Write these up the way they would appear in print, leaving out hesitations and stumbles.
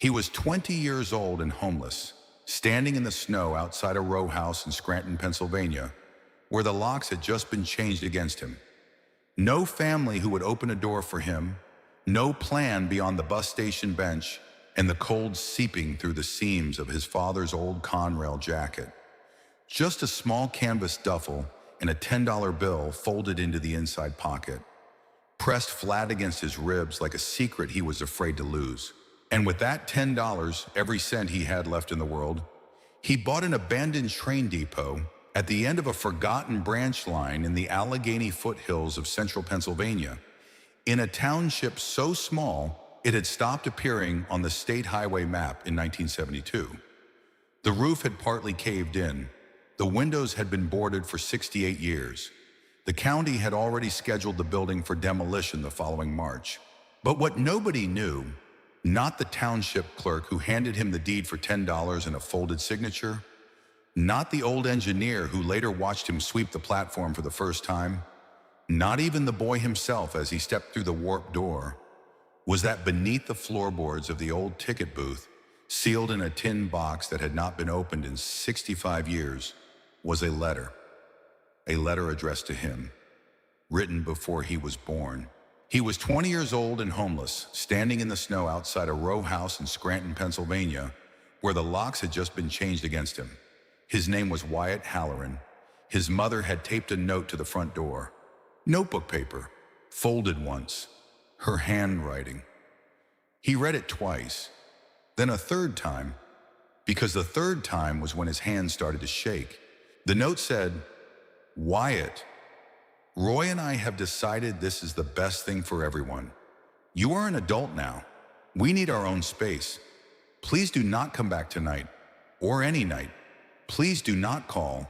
He was 20 years old and homeless, standing in the snow outside a row house in Scranton, Pennsylvania, where the locks had just been changed against him. No family who would open a door for him, no plan beyond the bus station bench and the cold seeping through the seams of his father's old Conrail jacket. Just a small canvas duffel and a $10 bill folded into the inside pocket, pressed flat against his ribs like a secret he was afraid to lose. And with that $10, every cent he had left in the world, he bought an abandoned train depot at the end of a forgotten branch line in the Allegheny foothills of central Pennsylvania, in a township so small it had stopped appearing on the state highway map in 1972. The roof had partly caved in. The windows had been boarded for 68 years. The county had already scheduled the building for demolition the following March. But what nobody knew, not the township clerk who handed him the deed for $10 and a folded signature, not the old engineer who later watched him sweep the platform for the first time, not even the boy himself as he stepped through the warped door, was that beneath the floorboards of the old ticket booth, sealed in a tin box that had not been opened in 65 years, was a letter addressed to him, written before he was born. He was 20 years old and homeless, standing in the snow outside a row house in Scranton, Pennsylvania, where the locks had just been changed against him. His name was Wyatt Halloran. His mother had taped a note to the front door. Notebook paper, folded once, her handwriting. He read it twice, then a third time, because the third time was when his hand started to shake. The note said, "Wyatt, Roy and I have decided this is the best thing for everyone. You are an adult now. We need our own space. Please do not come back tonight, or any night. Please do not call.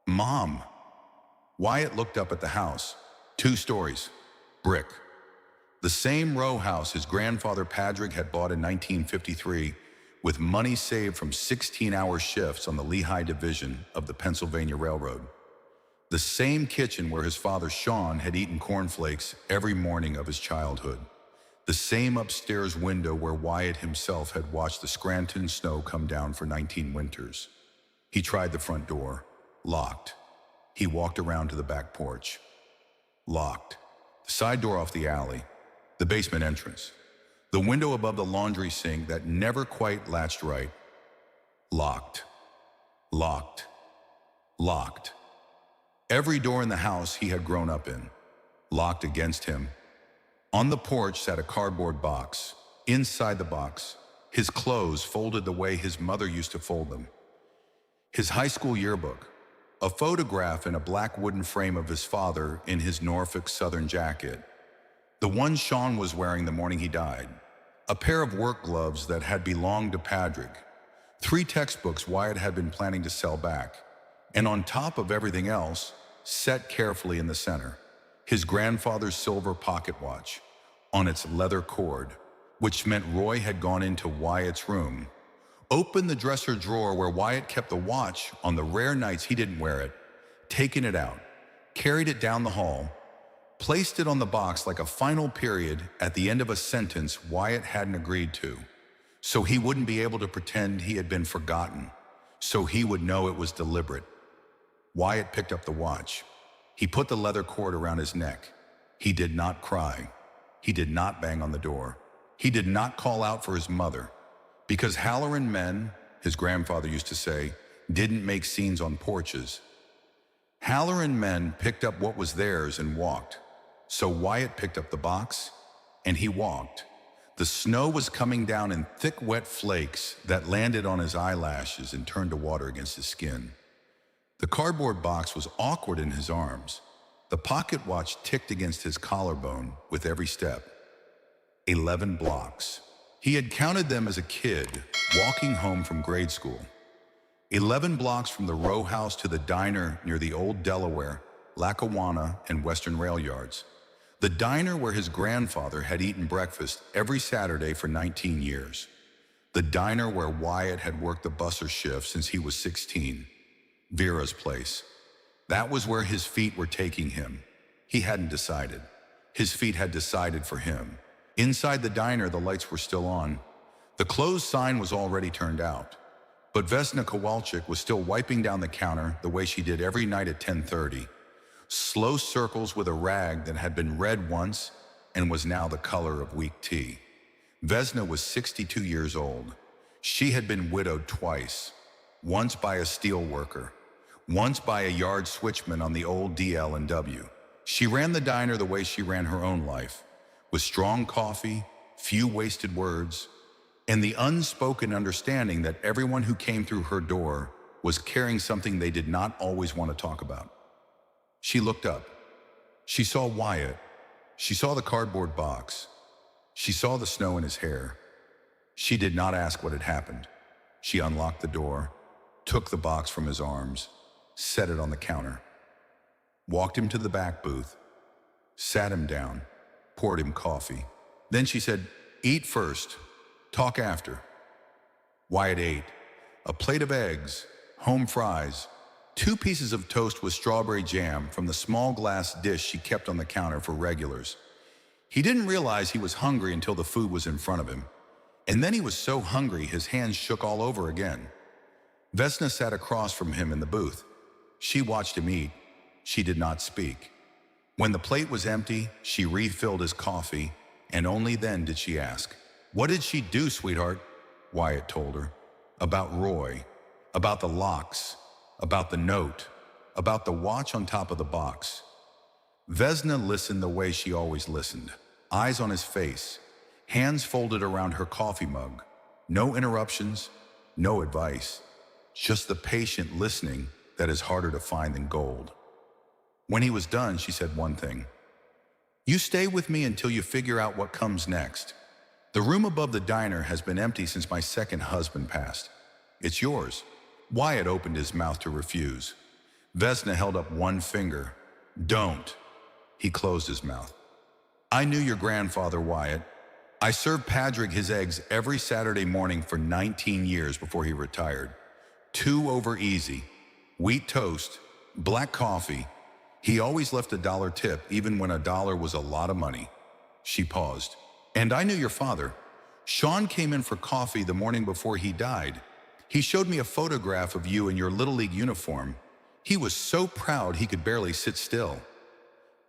Mom." Wyatt looked up at the house. 2 stories, brick. The same row house his grandfather Patrick had bought in 1953 with money saved from 16-hour shifts on the Lehigh Division of the Pennsylvania Railroad. The same kitchen where his father Sean had eaten cornflakes every morning of his childhood. The same upstairs window where Wyatt himself had watched the Scranton snow come down for 19 winters. He tried the front door, locked. He walked around to the back porch, locked. The side door off the alley, the basement entrance, the window above the laundry sink that never quite latched right, locked, locked, locked. Every door in the house he had grown up in, locked against him. On the porch sat a cardboard box. Inside the box, his clothes folded the way his mother used to fold them. His high school yearbook, a photograph in a black wooden frame of his father in his Norfolk Southern jacket, the one Sean was wearing the morning he died, a pair of work gloves that had belonged to Patrick, 3 textbooks Wyatt had been planning to sell back, and on top of everything else, set carefully in the center, his grandfather's silver pocket watch on its leather cord, which meant Roy had gone into Wyatt's room, opened the dresser drawer where Wyatt kept the watch on the rare nights he didn't wear it, taken it out, carried it down the hall, placed it on the box like a final period at the end of a sentence Wyatt hadn't agreed to, so he wouldn't be able to pretend he had been forgotten, so he would know it was deliberate. Wyatt picked up the watch. He put the leather cord around his neck. He did not cry. He did not bang on the door. He did not call out for his mother. Because Halloran men, his grandfather used to say, didn't make scenes on porches. Halloran men picked up what was theirs and walked. So Wyatt picked up the box, and he walked. The snow was coming down in thick, wet flakes that landed on his eyelashes and turned to water against his skin. The cardboard box was awkward in his arms. The pocket watch ticked against his collarbone with every step. 11 blocks. He had counted them as a kid, walking home from grade school. 11 blocks from the row house to the diner near the old Delaware, Lackawanna, and Western rail yards. The diner where his grandfather had eaten breakfast every Saturday for 19 years. The diner where Wyatt had worked the busser shift since he was 16. Vera's place. That was where his feet were taking him. He hadn't decided. His feet had decided for him. Inside the diner, the lights were still on. The closed sign was already turned out, but Vesna Kowalczyk was still wiping down the counter the way she did every night at 10:30, slow circles with a rag that had been red once and was now the color of weak tea. Vesna was 62 years old. She had been widowed twice, once by a steel worker, once by a yard switchman on the old DL&W. She ran the diner the way she ran her own life, with strong coffee, few wasted words, and the unspoken understanding that everyone who came through her door was carrying something they did not always want to talk about. She looked up. She saw Wyatt. She saw the cardboard box. She saw the snow in his hair. She did not ask what had happened. She unlocked the door, took the box from his arms, set it on the counter, walked him to the back booth, sat him down, poured him coffee. Then she said, "Eat first, talk after." Wyatt ate. A plate of eggs, home fries, 2 pieces of toast with strawberry jam from the small glass dish she kept on the counter for regulars. He didn't realize he was hungry until the food was in front of him. And then he was so hungry his hands shook all over again. Vesna sat across from him in the booth. She watched him eat. She did not speak. When the plate was empty, she refilled his coffee, and only then did she ask, "What did she do, sweetheart?" Wyatt told her. About Roy, about the locks, about the note, about the watch on top of the box. Vesna listened the way she always listened, eyes on his face, hands folded around her coffee mug. No interruptions, no advice, just the patient listening that is harder to find than gold. When he was done, she said one thing. "You stay with me until you figure out what comes next. The room above the diner has been empty since my second husband passed. It's yours." Wyatt opened his mouth to refuse. Vesna held up one finger. "Don't." He closed his mouth. "I knew your grandfather, Wyatt. I served Patrick his eggs every Saturday morning for 19 years before he retired. 2 over easy, wheat toast, black coffee. He always left a $1 tip, even when $1 was a lot of money." She paused. "And I knew your father. Sean came in for coffee the morning before he died. He showed me a photograph of you in your Little League uniform. He was so proud he could barely sit still."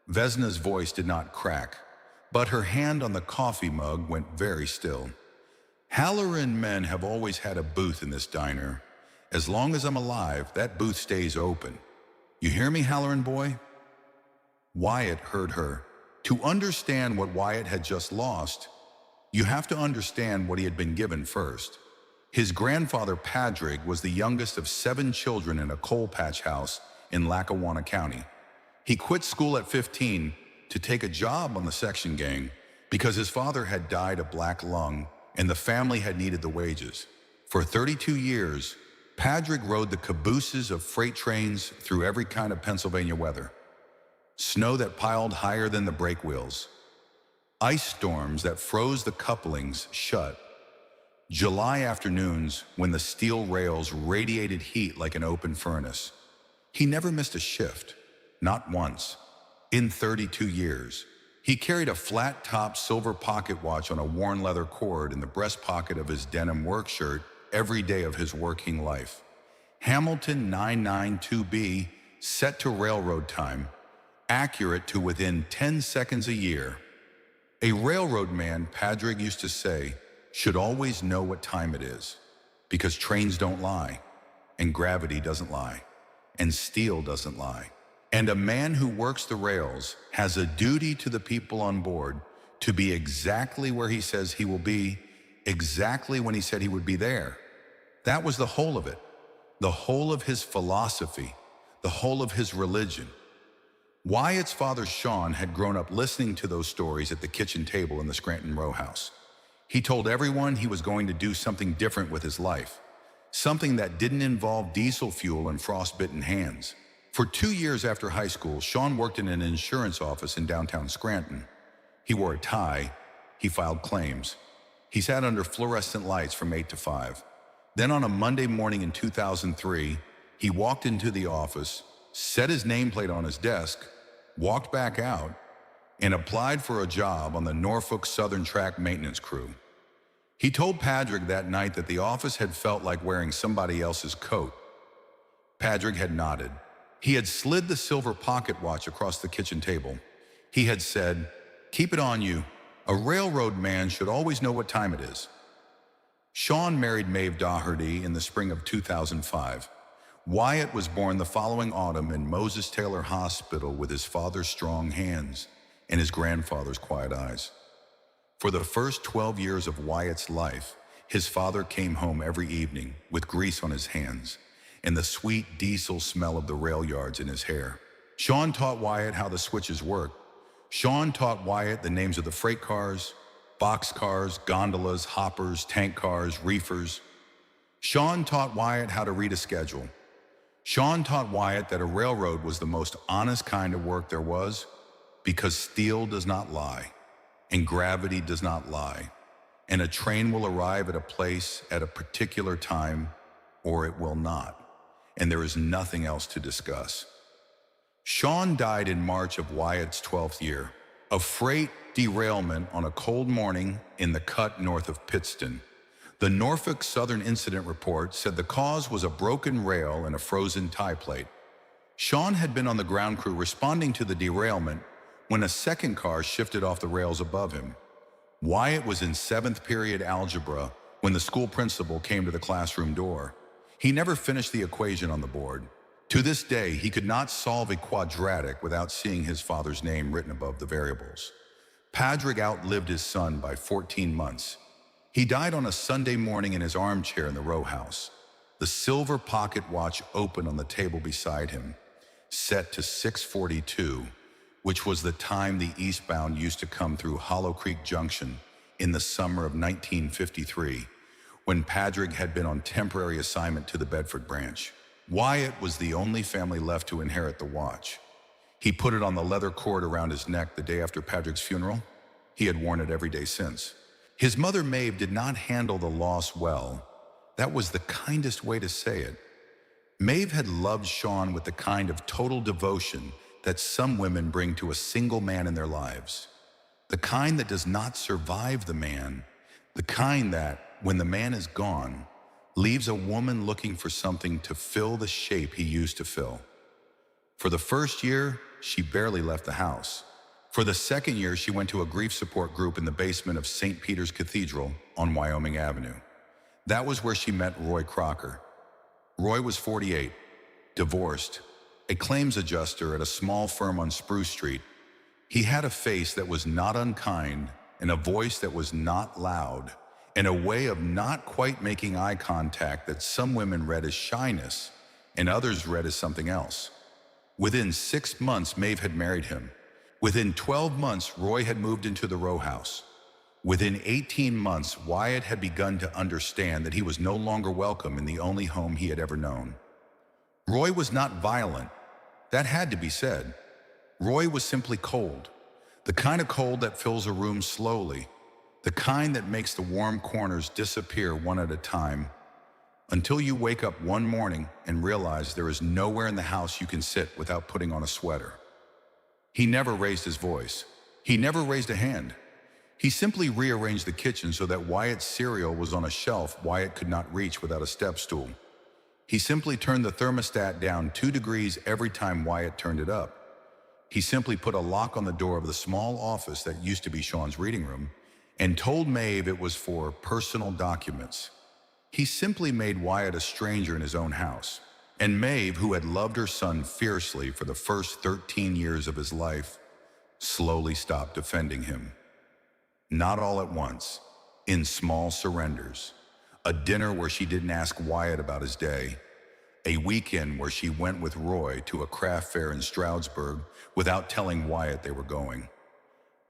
Vesna's voice did not crack, but her hand on the coffee mug went very still. "Halloran men have always had a booth in this diner. As long as I'm alive, that booth stays open. You hear me, Halloran boy?" Wyatt heard her. To understand what Wyatt had just lost, you have to understand what he had been given first. His grandfather, Padraig, was the youngest of 7 children in a coal patch house in Lackawanna County. He quit school at 15 to take a job on the section gang because his father had died of black lung and the family had needed the wages. For 32 years, Padraig rode the cabooses of freight trains through every kind of Pennsylvania weather. Snow that piled higher than the brake wheels. Ice storms that froze the couplings shut. July afternoons when the steel rails radiated heat like an open furnace. He never missed a shift, not once, in 32 years. He carried a flat-top silver pocket watch on a worn leather cord in the breast pocket of his denim work shirt every day of his working life. Hamilton 992B, set to railroad time, accurate to within 10 seconds a year. A railroad man, Padraig used to say, should always know what time it is, because trains don't lie, and gravity doesn't lie, and steel doesn't lie. And a man who works the rails has a duty to the people on board to be exactly where he says he will be, exactly when he said he would be there. That was the whole of it, the whole of his philosophy, the whole of his religion. Wyatt's father, Sean, had grown up listening to those stories at the kitchen table in the Scranton row house. He told everyone he was going to do something different with his life, something that didn't involve diesel fuel and frostbitten hands. For 2 years after high school, Sean worked in an insurance office in downtown Scranton. He wore a tie. He filed claims. He sat under fluorescent lights from 8 to 5. Then on a Monday morning in 2003, he walked into the office, set his nameplate on his desk, walked back out, and applied for a job on the Norfolk Southern Track maintenance crew. He told Patrick that night that the office had felt like wearing somebody else's coat. Patrick had nodded. He had slid the silver pocket watch across the kitchen table. He had said, "Keep it on you. A railroad man should always know what time it is." Sean married Maeve Doherty in the spring of 2005. Wyatt was born the following autumn in Moses Taylor Hospital with his father's strong hands and his grandfather's quiet eyes. For the first 12 years of Wyatt's life, his father came home every evening with grease on his hands and the sweet diesel smell of the rail yards in his hair. Sean taught Wyatt how the switches worked. Sean taught Wyatt the names of the freight cars, boxcars, gondolas, hoppers, tank cars, reefers. Sean taught Wyatt how to read a schedule. Sean taught Wyatt that a railroad was the most honest kind of work there was because steel does not lie, and gravity does not lie, and a train will arrive at a place at a particular time or it will not, and there is nothing else to discuss. Sean died in March of Wyatt's 12th year, a freight derailment on a cold morning in the cut north of Pittston. The Norfolk Southern Incident Report said the cause was a broken rail and a frozen tie plate. Sean had been on the ground crew responding to the derailment when a second car shifted off the rails above him. Wyatt was in 7th period algebra when the school principal came to the classroom door. He never finished the equation on the board. To this day, he could not solve a quadratic without seeing his father's name written above the variables. Padraig outlived his son by 14 months. He died on a Sunday morning in his armchair in the row house, the silver pocket watch open on the table beside him, set to 6:42, which was the time the eastbound used to come through Hollow Creek Junction in the summer of 1953, when Padraig had been on temporary assignment to the Bedford branch. Wyatt was the only family left to inherit the watch. He put it on the leather cord around his neck the day after Padraig's funeral. He had worn it every day since. His mother, Maeve, did not handle the loss well. That was the kindest way to say it. Maeve had loved Sean with the kind of total devotion that some women bring to a single man in their lives. The kind that does not survive the man. The kind that, when the man is gone, leaves a woman looking for something to fill the shape he used to fill. For the first year, she barely left the house. For the second year, she went to a grief support group in the basement of St. Peter's Cathedral on Wyoming Avenue. That was where she met Roy Crocker. Roy was 48, divorced, a claims adjuster at a small firm on Spruce Street. He had a face that was not unkind and a voice that was not loud, and a way of not quite making eye contact that some women read as shyness and others read as something else. Within 6 months, Maeve had married him. Within 12 months, Roy had moved into the row house. Within 18 months, Wyatt had begun to understand that he was no longer welcome in the only home he had ever known. Roy was not violent. That had to be said. Roy was simply cold. The kind of cold that fills a room slowly. The kind that makes the warm corners disappear one at a time, until you wake up one morning and realize there is nowhere in the house you can sit without putting on a sweater. He never raised his voice. He never raised a hand. He simply rearranged the kitchen so that Wyatt's cereal was on a shelf Wyatt could not reach without a step stool. He simply turned the thermostat down 2 degrees every time Wyatt turned it up. He simply put a lock on the door of the small office that used to be Sean's reading room and told Maeve it was for personal documents. He simply made Wyatt a stranger in his own house. And Maeve, who had loved her son fiercely for the first 13 years of his life, slowly stopped defending him. Not all at once, in small surrenders. A dinner where she didn't ask Wyatt about his day. A weekend where she went with Roy to a craft fair in Stroudsburg without telling Wyatt they were going.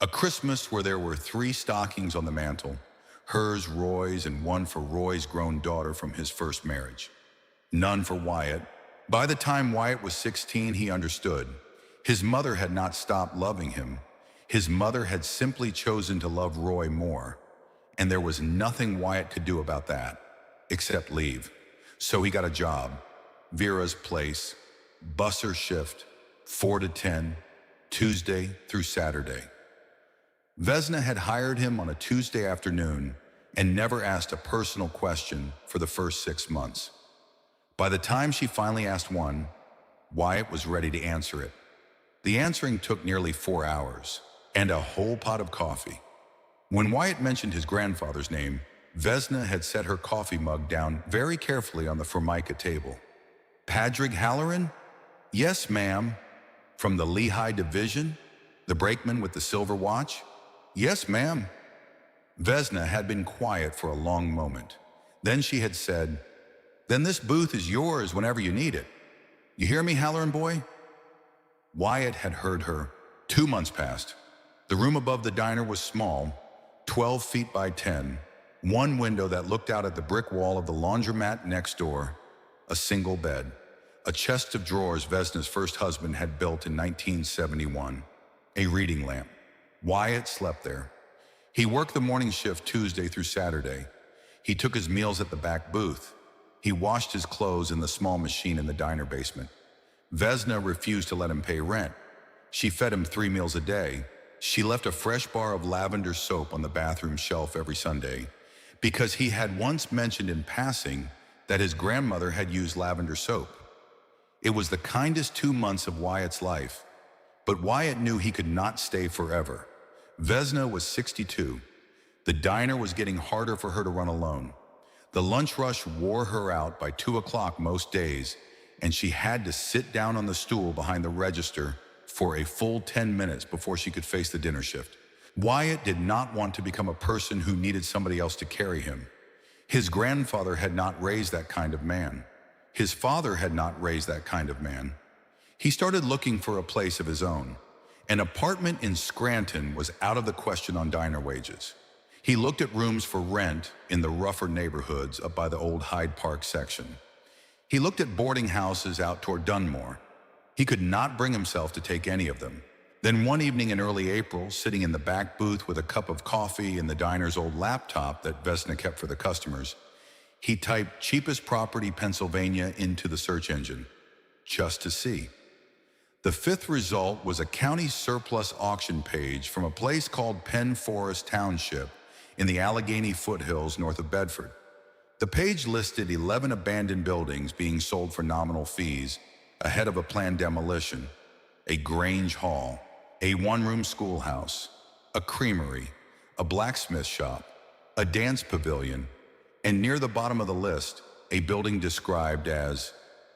A Christmas where there were 3 stockings on the mantel, hers, Roy's, and one for Roy's grown daughter from his first marriage. None for Wyatt. By the time Wyatt was 16, he understood. His mother had not stopped loving him. His mother had simply chosen to love Roy more. And there was nothing Wyatt could do about that, except leave. So he got a job. Vera's place, busser shift, 4 to 10, Tuesday through Saturday. Vesna had hired him on a Tuesday afternoon, and never asked a personal question for the first 6 months. By the time she finally asked one, Wyatt was ready to answer it. The answering took nearly 4 hours, and a whole pot of coffee. When Wyatt mentioned his grandfather's name, Vesna had set her coffee mug down very carefully on the Formica table. Padraig Halloran? Yes, ma'am. From the Lehigh Division? The brakeman with the silver watch? Yes, ma'am. Vesna had been quiet for a long moment. Then she had said, Then this booth is yours whenever you need it. You hear me, Halloran boy? Wyatt had heard her. 2 months passed. The room above the diner was small, 12 feet by 10, one window that looked out at the brick wall of the laundromat next door, a single bed, a chest of drawers Vesna's first husband had built in 1971, a reading lamp. Wyatt slept there. He worked the morning shift Tuesday through Saturday. He took his meals at the back booth. He washed his clothes in the small machine in the diner basement. Vesna refused to let him pay rent. She fed him 3 meals a day. She left a fresh bar of lavender soap on the bathroom shelf every Sunday because he had once mentioned in passing that his grandmother had used lavender soap. It was the kindest 2 months of Wyatt's life, but Wyatt knew he could not stay forever. Vesna was 62. The diner was getting harder for her to run alone. The lunch rush wore her out by 2 o'clock most days, and she had to sit down on the stool behind the register for a full 10 minutes before she could face the dinner shift. Wyatt did not want to become a person who needed somebody else to carry him. His grandfather had not raised that kind of man. His father had not raised that kind of man. He started looking for a place of his own. An apartment in Scranton was out of the question on diner wages. He looked at rooms for rent in the rougher neighborhoods up by the old Hyde Park section. He looked at boarding houses out toward Dunmore. He could not bring himself to take any of them. Then one evening in early April, sitting in the back booth with a cup of coffee and the diner's old laptop that Vesna kept for the customers, he typed cheapest property Pennsylvania into the search engine, just to see. The 5th result was a county surplus auction page from a place called Penn Forest Township in the Allegheny foothills north of Bedford. The page listed 11 abandoned buildings being sold for nominal fees ahead of a planned demolition: a Grange Hall, a one-room schoolhouse, a creamery, a blacksmith shop, a dance pavilion, and near the bottom of the list, a building described as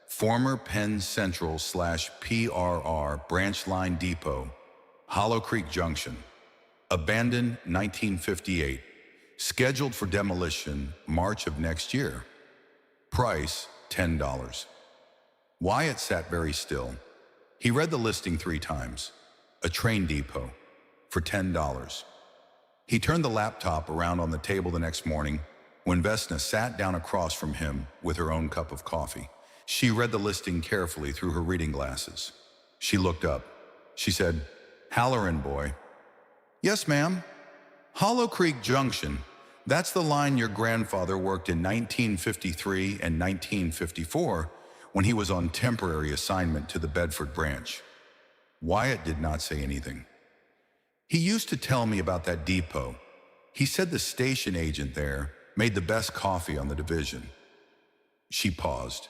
former Penn Central / PRR Branch Line Depot, Hollow Creek Junction, abandoned 1958, scheduled for demolition March of next year. Price, $10. Wyatt sat very still. He read the listing 3 times. A train depot, for $10. He turned the laptop around on the table the next morning when Vesna sat down across from him with her own cup of coffee. She read the listing carefully through her reading glasses. She looked up. She said, "Halloran boy." "Yes, ma'am." "Hollow Creek Junction. That's the line your grandfather worked in 1953 and 1954 when he was on temporary assignment to the Bedford branch." Wyatt did not say anything. "He used to tell me about that depot. He said the station agent there made the best coffee on the division." She paused.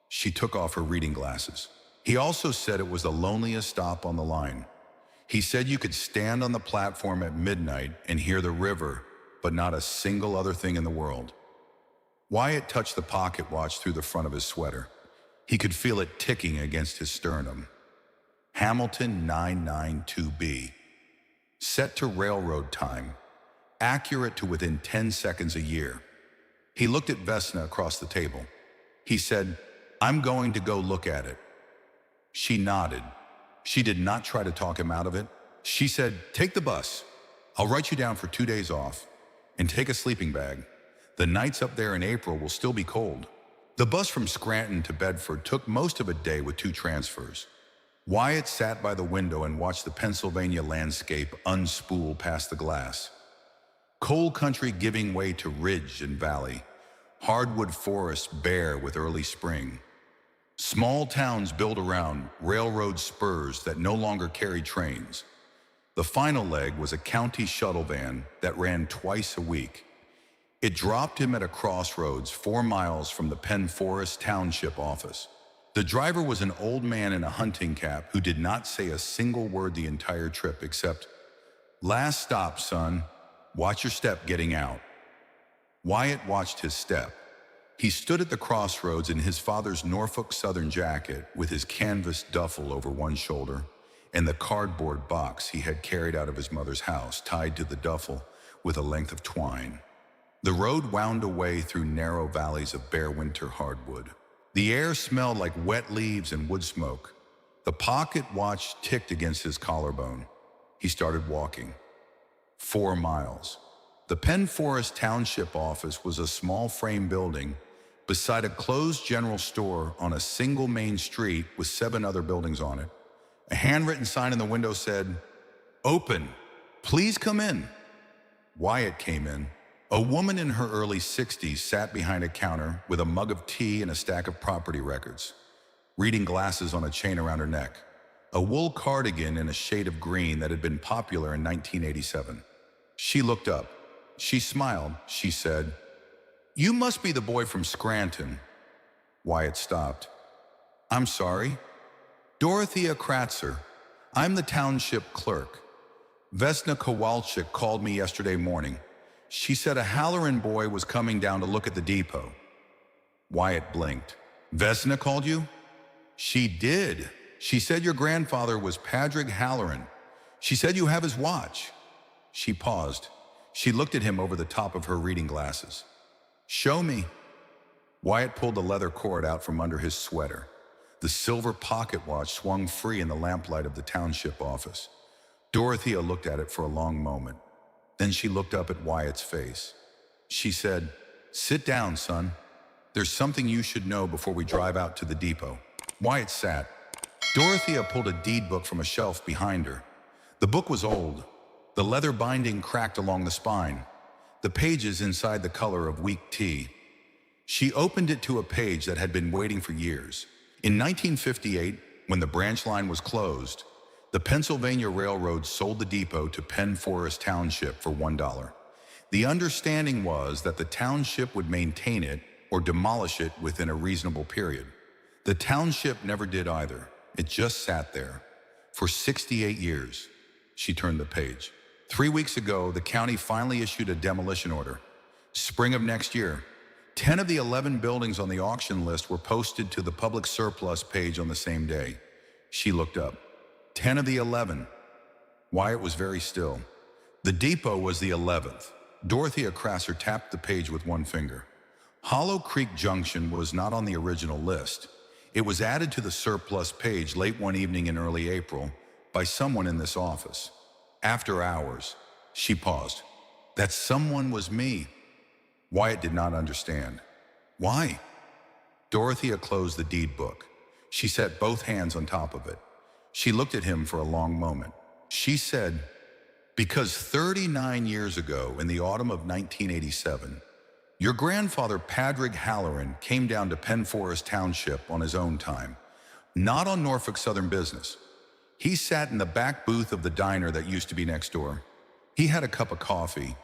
She took off her reading glasses. "He also said it was the loneliest stop on the line. He said you could stand on the platform at midnight and hear the river, but not a single other thing in the world." Wyatt touched the pocket watch through the front of his sweater. He could feel it ticking against his sternum. Hamilton 992B. Set to railroad time. Accurate to within 10 seconds a year. He looked at Vesna across the table. He said, "I'm going to go look at it." She nodded. She did not try to talk him out of it. She said, "Take the bus. I'll write you down for 2 days off. And take a sleeping bag. The nights up there in April will still be cold." The bus from Scranton to Bedford took most of a day with 2 transfers. Wyatt sat by the window and watched the Pennsylvania landscape unspool past the glass. Coal country giving way to ridge and valley. Hardwood forests bare with early spring. Small towns built around railroad spurs that no longer carried trains. The final leg was a county shuttle van that ran twice a week. It dropped him at a crossroads 4 miles from the Penn Forest Township office. The driver was an old man in a hunting cap who did not say a single word the entire trip except, "Last stop, son. Watch your step getting out." Wyatt watched his step. He stood at the crossroads in his father's Norfolk Southern jacket with his canvas duffel over one shoulder and the cardboard box he had carried out of his mother's house tied to the duffel with a length of twine. The road wound away through narrow valleys of bare winter hardwood. The air smelled like wet leaves and wood smoke. The pocket watch ticked against his collarbone. He started walking. 4 miles. The Penn Forest Township office was a small frame building beside a closed general store on a single main street with 7 other buildings on it. A handwritten sign in the window said, "Open. Please come in." Wyatt came in. A woman in her early 60s sat behind a counter with a mug of tea and a stack of property records, reading glasses on a chain around her neck, a wool cardigan in a shade of green that had been popular in 1987. She looked up. She smiled. She said, "You must be the boy from Scranton." Wyatt stopped. "I'm sorry." "Dorothea Kratzer. I'm the township clerk. Vesna Kowalczyk called me yesterday morning. She said a Halloran boy was coming down to look at the depot." Wyatt blinked. "Vesna called you?" "She did. She said your grandfather was Padraig Halloran. She said you have his watch." She paused. She looked at him over the top of her reading glasses. "Show me." Wyatt pulled the leather cord out from under his sweater. The silver pocket watch swung free in the lamplight of the township office. Dorothea looked at it for a long moment. Then she looked up at Wyatt's face. She said, "Sit down, son. There's something you should know before we drive out to the depot." Wyatt sat. Dorothea pulled a deed book from a shelf behind her. The book was old. The leather binding cracked along the spine, the pages inside the color of weak tea. She opened it to a page that had been waiting for years. In 1958, when the branch line was closed, the Pennsylvania Railroad sold the depot to Penn Forest Township for $1. The understanding was that the township would maintain it or demolish it within a reasonable period. The township never did either. It just sat there. For 68 years. She turned the page. 3 weeks ago, the county finally issued a demolition order. Spring of next year, 10 of the 11 buildings on the auction list were posted to the public surplus page on the same day. She looked up. 10 of the 11. Wyatt was very still. The depot was the 11th. Dorothea Kratzer tapped the page with one finger. Hollow Creek Junction was not on the original list. It was added to the surplus page late one evening in early April by someone in this office. After hours, she paused. That someone was me. Wyatt did not understand. Why? Dorothea closed the deed book. She set both hands on top of it. She looked at him for a long moment. She said, "Because 39 years ago, in the autumn of 1987, your grandfather Padraig Halloran came down to Penn Forest Township on his own time, not on Norfolk Southern business. He sat in the back booth of the diner that used to be next door. He had a cup of coffee.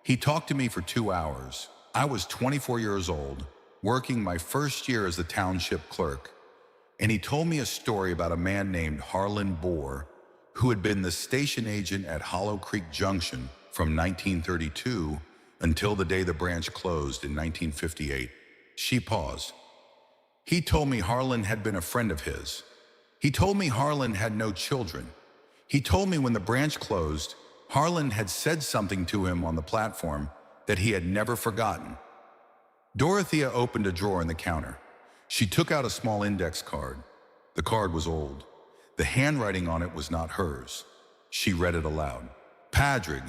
He talked to me for 2 hours. I was 24 years old, working my first year as the township clerk. And he told me a story about a man named Harlan Bohr, who had been the station agent at Hollow Creek Junction from 1932 until the day the branch closed in 1958. She paused. He told me Harlan had been a friend of his. He told me Harlan had no children. He told me when the branch closed, Harlan had said something to him on the platform that he had never forgotten. Dorothea opened a drawer in the counter. She took out a small index card. The card was old. The handwriting on it was not hers. She read it aloud. Padraig,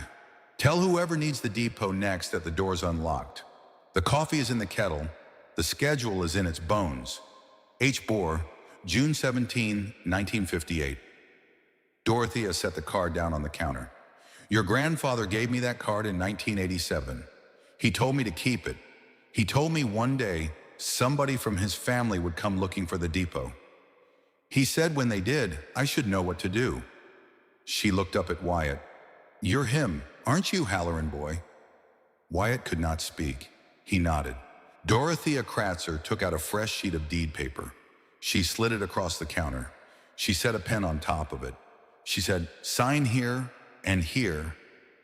tell whoever needs the depot next that the door's unlocked. The coffee is in the kettle. The schedule is in its bones. H. Bohr, June 17, 1958. Dorothea set the card down on the counter. Your grandfather gave me that card in 1987. He told me to keep it. He told me one day somebody from his family would come looking for the depot. He said when they did, I should know what to do. She looked up at Wyatt. You're him, aren't you, Halloran boy? Wyatt could not speak. He nodded. Dorothea Kratzer took out a fresh sheet of deed paper. She slid it across the counter. She set a pen on top of it. She said, "Sign here, and here,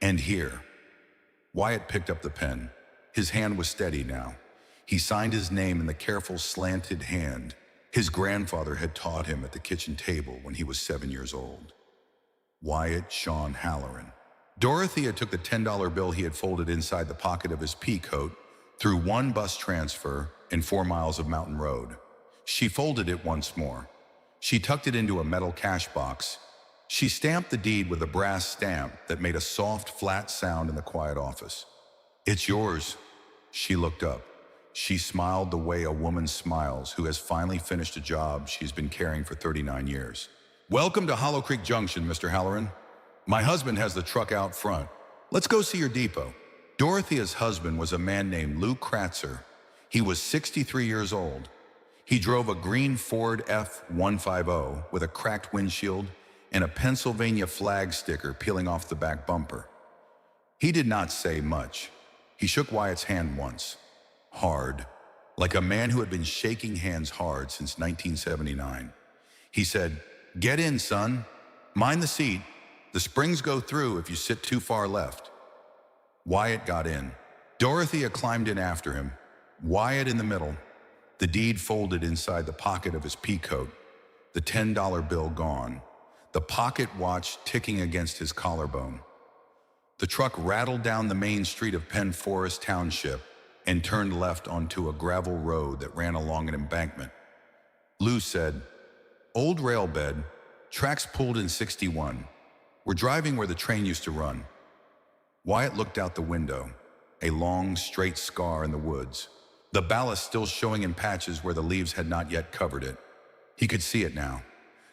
and here." Wyatt picked up the pen. His hand was steady now. He signed his name in the careful, slanted hand his grandfather had taught him at the kitchen table when he was 7 years old. Wyatt Sean Halloran. Dorothea took the $10 bill he had folded inside the pocket of his pea coat through one bus transfer and 4 miles of mountain road. She folded it once more. She tucked it into a metal cash box. She stamped the deed with a brass stamp that made a soft, flat sound in the quiet office. "It's yours." She looked up. She smiled the way a woman smiles who has finally finished a job she's been carrying for 39 years. "Welcome to Hollow Creek Junction, Mr. Halloran. My husband has the truck out front. Let's go see your depot." Dorothea's husband was a man named Lou Kratzer. He was 63 years old. He drove a green Ford F-150 with a cracked windshield and a Pennsylvania flag sticker peeling off the back bumper. He did not say much. He shook Wyatt's hand once. Hard, like a man who had been shaking hands hard since 1979. He said, "Get in, son. Mind the seat. The springs go through if you sit too far left." Wyatt got in. Dorothea climbed in after him. Wyatt in the middle, the deed folded inside the pocket of his pea coat, the $10 bill gone, the pocket watch ticking against his collarbone. The truck rattled down the main street of Penn Forest Township and turned left onto a gravel road that ran along an embankment. Lou said, "Old rail bed, tracks pulled in 61. We're driving where the train used to run." Wyatt looked out the window, a long, straight scar in the woods, the ballast still showing in patches where the leaves had not yet covered it. He could see it now,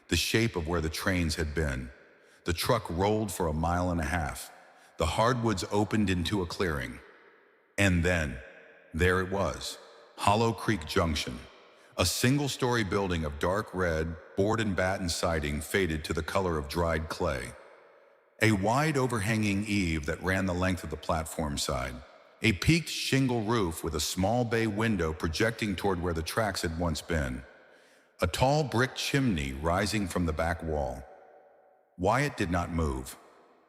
the shape of where the trains had been. The truck rolled for a mile and a half. The hardwoods opened into a clearing. And then, there it was, Hollow Creek Junction, a single-story building of dark red, board and batten siding faded to the color of dried clay. A wide overhanging eave that ran the length of the platform side. A peaked shingle roof with a small bay window projecting toward where the tracks had once been. A tall brick chimney rising from the back wall. Wyatt did not move.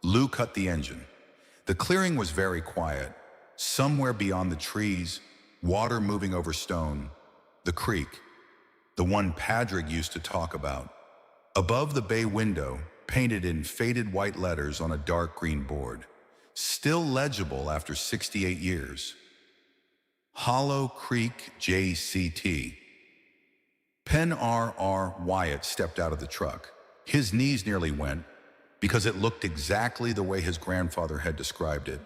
Lou cut the engine. The clearing was very quiet. Somewhere beyond the trees, water moving over stone. The creek, the one Padraig used to talk about. Above the bay window, painted in faded white letters on a dark green board. Still legible after 68 years. Hollow Creek JCT. Penn R.R. Wyatt stepped out of the truck. His knees nearly went, because it looked exactly the way his grandfather had described it.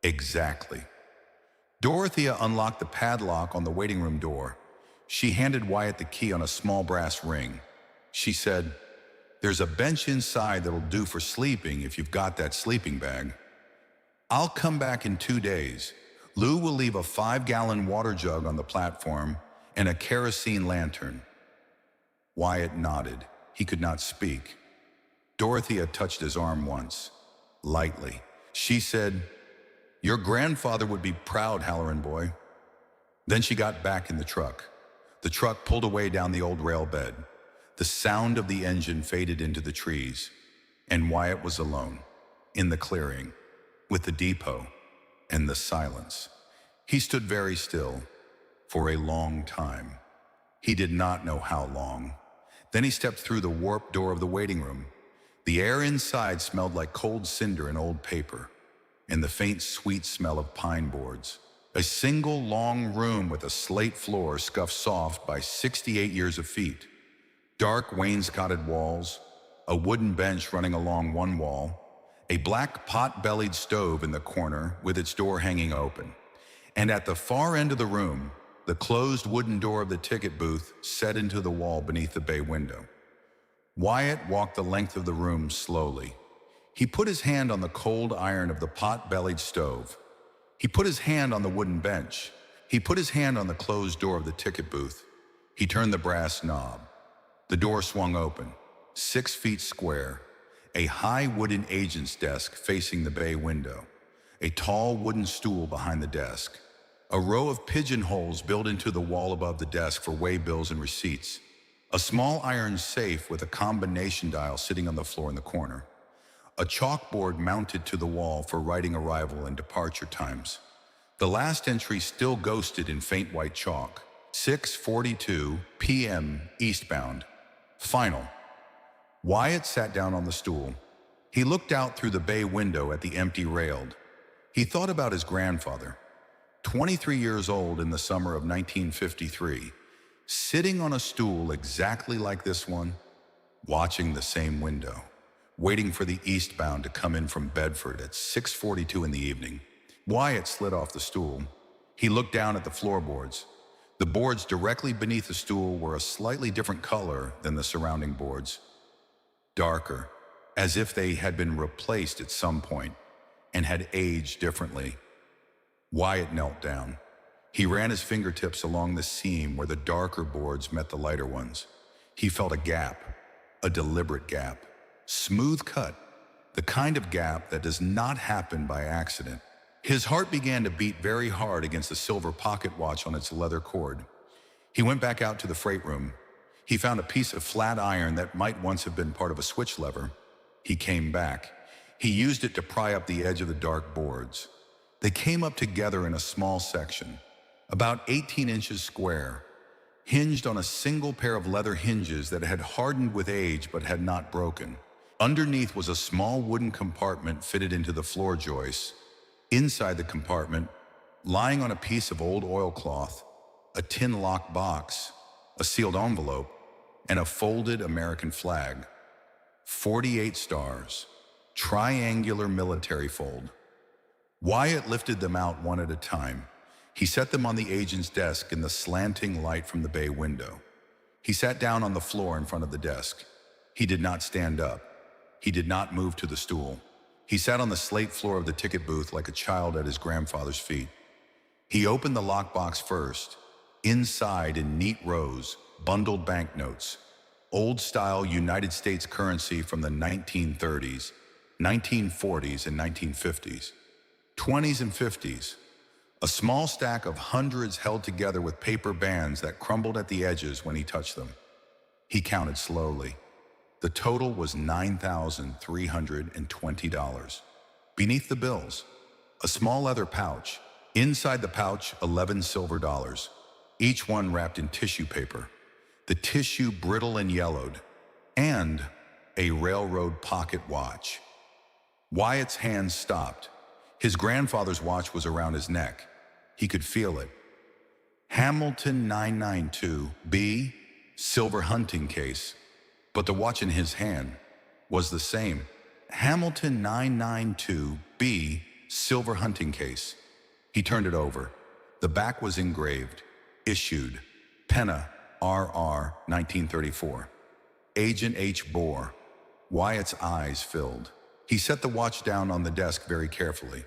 Exactly. Dorothea unlocked the padlock on the waiting room door. She handed Wyatt the key on a small brass ring. She said, "There's a bench inside that'll do for sleeping if you've got that sleeping bag. I'll come back in 2 days. Lou will leave a 5-gallon water jug on the platform and a kerosene lantern." Wyatt nodded. He could not speak. Dorothea touched his arm once, lightly. She said, "Your grandfather would be proud, Halloran boy." Then she got back in the truck. The truck pulled away down the old rail bed. The sound of the engine faded into the trees, and Wyatt was alone, in the clearing, with the depot and the silence. He stood very still, for a long time. He did not know how long. Then he stepped through the warped door of the waiting room. The air inside smelled like cold cinder and old paper, and the faint sweet smell of pine boards. A single long room with a slate floor scuffed soft by 68 years of feet. Dark wainscoted walls, a wooden bench running along one wall, a black pot-bellied stove in the corner with its door hanging open. And at the far end of the room, the closed wooden door of the ticket booth set into the wall beneath the bay window. Wyatt walked the length of the room slowly. He put his hand on the cold iron of the pot-bellied stove. He put his hand on the wooden bench. He put his hand on the closed door of the ticket booth. He turned the brass knob. The door swung open, 6 feet square, a high wooden agent's desk facing the bay window. a tall wooden stool behind the desk, a row of pigeonholes built into the wall above the desk for waybills and receipts, a small iron safe with a combination dial sitting on the floor in the corner, a chalkboard mounted to the wall for writing arrival and departure times. The last entry still ghosted in faint white chalk, 6:42 p.m. eastbound. Final. Wyatt sat down on the stool. He looked out through the bay window at the empty railed. He thought about his grandfather, 23 years old in the summer of 1953, sitting on a stool exactly like this one, watching the same window, waiting for the eastbound to come in from Bedford at 6:42 in the evening. Wyatt slid off the stool. He looked down at the floorboards. The boards directly beneath the stool were a slightly different color than the surrounding boards. Darker, as if they had been replaced at some point and had aged differently. Wyatt knelt down. He ran his fingertips along the seam where the darker boards met the lighter ones. He felt a gap, a deliberate gap, smooth cut, the kind of gap that does not happen by accident. His heart began to beat very hard against the silver pocket watch on its leather cord. He went back out to the freight room. He found a piece of flat iron that might once have been part of a switch lever. He came back. He used it to pry up the edge of the dark boards. They came up together in a small section, about 18 inches square, hinged on a single pair of leather hinges that had hardened with age but had not broken. Underneath was a small wooden compartment fitted into the floor joist. Inside the compartment, lying on a piece of old oilcloth, a tin lock box, a sealed envelope, and a folded American flag. 48 stars, triangular military fold. Wyatt lifted them out one at a time. He set them on the agent's desk in the slanting light from the bay window. He sat down on the floor in front of the desk. He did not stand up. He did not move to the stool. He sat on the slate floor of the ticket booth like a child at his grandfather's feet. He opened the lockbox first. Inside, in neat rows, bundled banknotes, old-style United States currency from the 1930s, 1940s, and 1950s, 20s and 50s, a small stack of hundreds held together with paper bands that crumbled at the edges when he touched them. He counted slowly. The total was $9,320. Beneath the bills, a small leather pouch. Inside the pouch, 11 silver dollars, each one wrapped in tissue paper, the tissue brittle and yellowed, and a railroad pocket watch. Wyatt's hands stopped. His grandfather's watch was around his neck. He could feel it. Hamilton 992B, silver hunting case. But the watch in his hand was the same. Hamilton 992B, silver hunting case. He turned it over. The back was engraved, issued, Penna, RR, 1934. Agent H. Bohr. Wyatt's eyes filled. He set the watch down on the desk very carefully.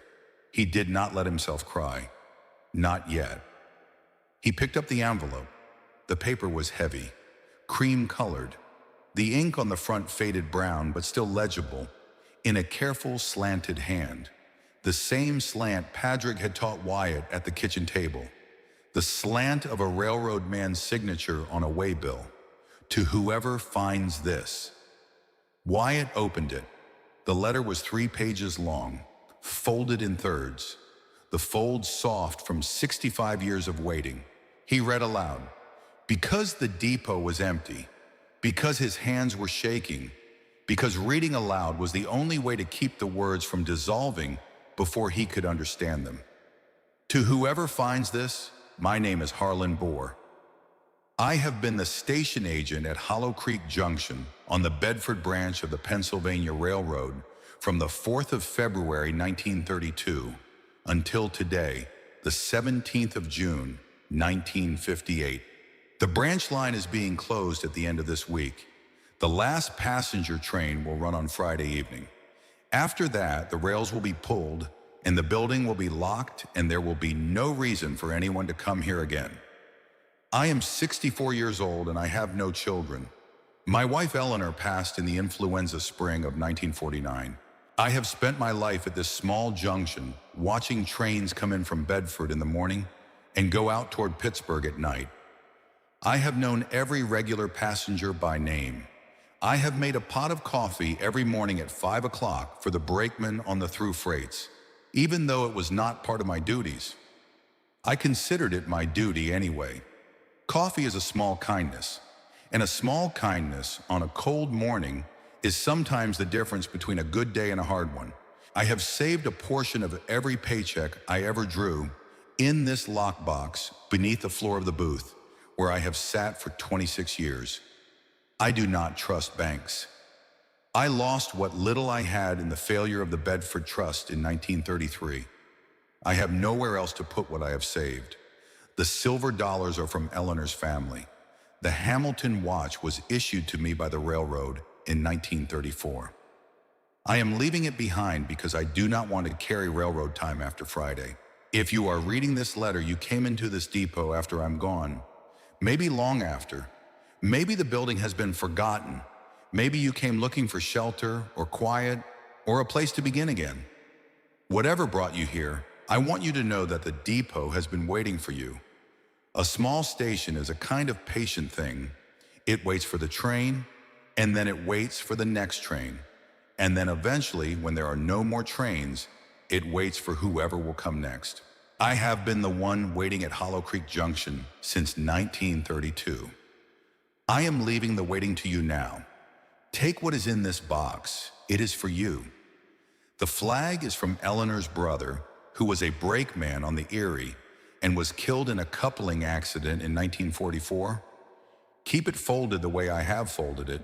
He did not let himself cry. Not yet. He picked up the envelope. The paper was heavy, cream-colored. The ink on the front faded brown but still legible, in a careful slanted hand. The same slant Padraig had taught Wyatt at the kitchen table. The slant of a railroad man's signature on a waybill. To whoever finds this. Wyatt opened it. The letter was 3 pages long, folded in thirds. The fold soft from 65 years of waiting. He read aloud. Because the depot was empty, because his hands were shaking, because reading aloud was the only way to keep the words from dissolving before he could understand them. To whoever finds this, my name is Harlan Bohr. I have been the station agent at Hollow Creek Junction on the Bedford branch of the Pennsylvania Railroad from the 4th of February 1932 until today, the 17th of June, 1958. The branch line is being closed at the end of this week. The last passenger train will run on Friday evening. After that, the rails will be pulled and the building will be locked and there will be no reason for anyone to come here again. I am 64 years old and I have no children. My wife Eleanor passed in the influenza spring of 1949. I have spent my life at this small junction, watching trains come in from Bedford in the morning and go out toward Pittsburgh at night. I have known every regular passenger by name. I have made a pot of coffee every morning at 5 o'clock for the brakeman on the through freights, even though it was not part of my duties. I considered it my duty anyway. Coffee is a small kindness, and a small kindness on a cold morning is sometimes the difference between a good day and a hard one. I have saved a portion of every paycheck I ever drew in this lockbox beneath the floor of the booth, where I have sat for 26 years. I do not trust banks. I lost what little I had in the failure of the Bedford Trust in 1933. I have nowhere else to put what I have saved. The silver dollars are from Eleanor's family. The Hamilton watch was issued to me by the railroad in 1934. I am leaving it behind because I do not want to carry railroad time after Friday. If you are reading this letter, you came into this depot after I'm gone. Maybe long after. Maybe the building has been forgotten. Maybe you came looking for shelter or quiet or a place to begin again. Whatever brought you here, I want you to know that the depot has been waiting for you. A small station is a kind of patient thing. It waits for the train, and then it waits for the next train. And then eventually, when there are no more trains, it waits for whoever will come next. I have been the one waiting at Hollow Creek Junction since 1932. I am leaving the waiting to you now. Take what is in this box. It is for you. The flag is from Eleanor's brother, who was a brakeman on the Erie and was killed in a coupling accident in 1944. Keep it folded the way I have folded it.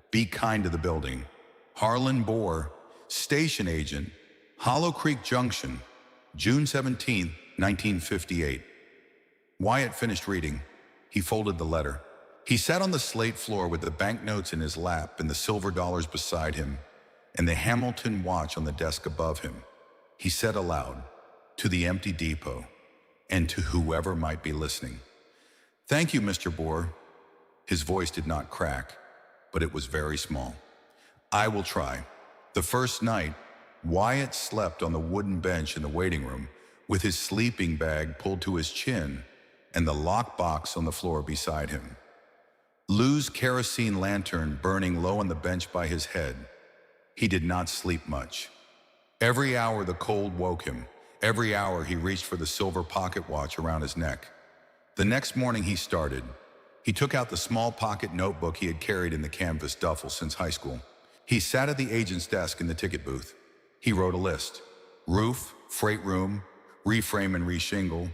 Be kind to the building. Harlan Bohr, station agent, Hollow Creek Junction, June 17, 1958. Wyatt finished reading. He folded the letter. He sat on the slate floor with the banknotes in his lap and the silver dollars beside him, and the Hamilton watch on the desk above him. He said aloud, to the empty depot, and to whoever might be listening, "Thank you, Mr. Bohr." His voice did not crack, but it was very small. "I will try." The first night, Wyatt slept on the wooden bench in the waiting room with his sleeping bag pulled to his chin and the lockbox on the floor beside him. Lou's kerosene lantern burning low on the bench by his head. He did not sleep much. Every hour the cold woke him. Every hour he reached for the silver pocket watch around his neck. The next morning he started. He took out the small pocket notebook he had carried in the canvas duffel since high school. He sat at the agent's desk in the ticket booth. He wrote a list. Roof, freight room, reframe and reshingle,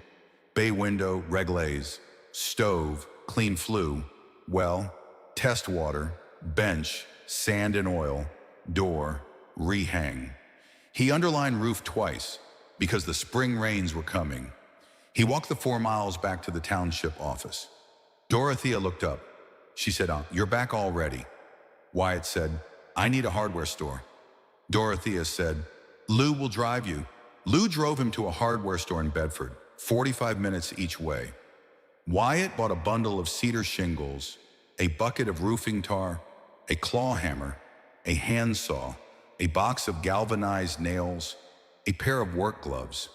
bay window, reglaze, stove, clean flue, well, test water, bench, sand and oil, door, rehang. He underlined roof twice because the spring rains were coming. He walked the 4 miles back to the township office. Dorothea looked up. She said, "You're back already." Wyatt said, "I need a hardware store." Dorothea said, "Lou will drive you." Lou drove him to a hardware store in Bedford, 45 minutes each way. Wyatt bought a bundle of cedar shingles, a bucket of roofing tar, a claw hammer, a handsaw, a box of galvanized nails, a pair of work gloves.